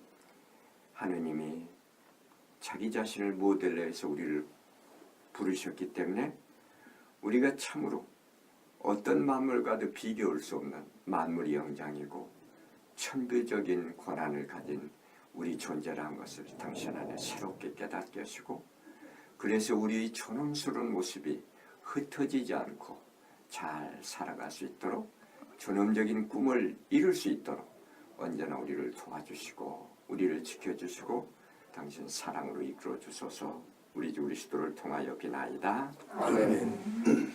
하느님이 자기 자신을 모델로 해서 우리를 부르셨기 때문에 우리가 참으로 어떤 만물과도 비교할 수 없는 만물의 영장이고 천부적인 권한을 가진 우리 존재라는 것을 당신 안에 새롭게 깨닫게 하시고, 그래서 우리의 존엄스러운 모습이 흩어지지 않고 잘 살아갈 수 있도록 존엄적인 꿈을 이룰 수 있도록 언제나 우리를 도와주시고 우리를 지켜주시고 당신 사랑으로 이끌어 주소서. 우리 주 그리스도를 통하여 비나이다. 아멘.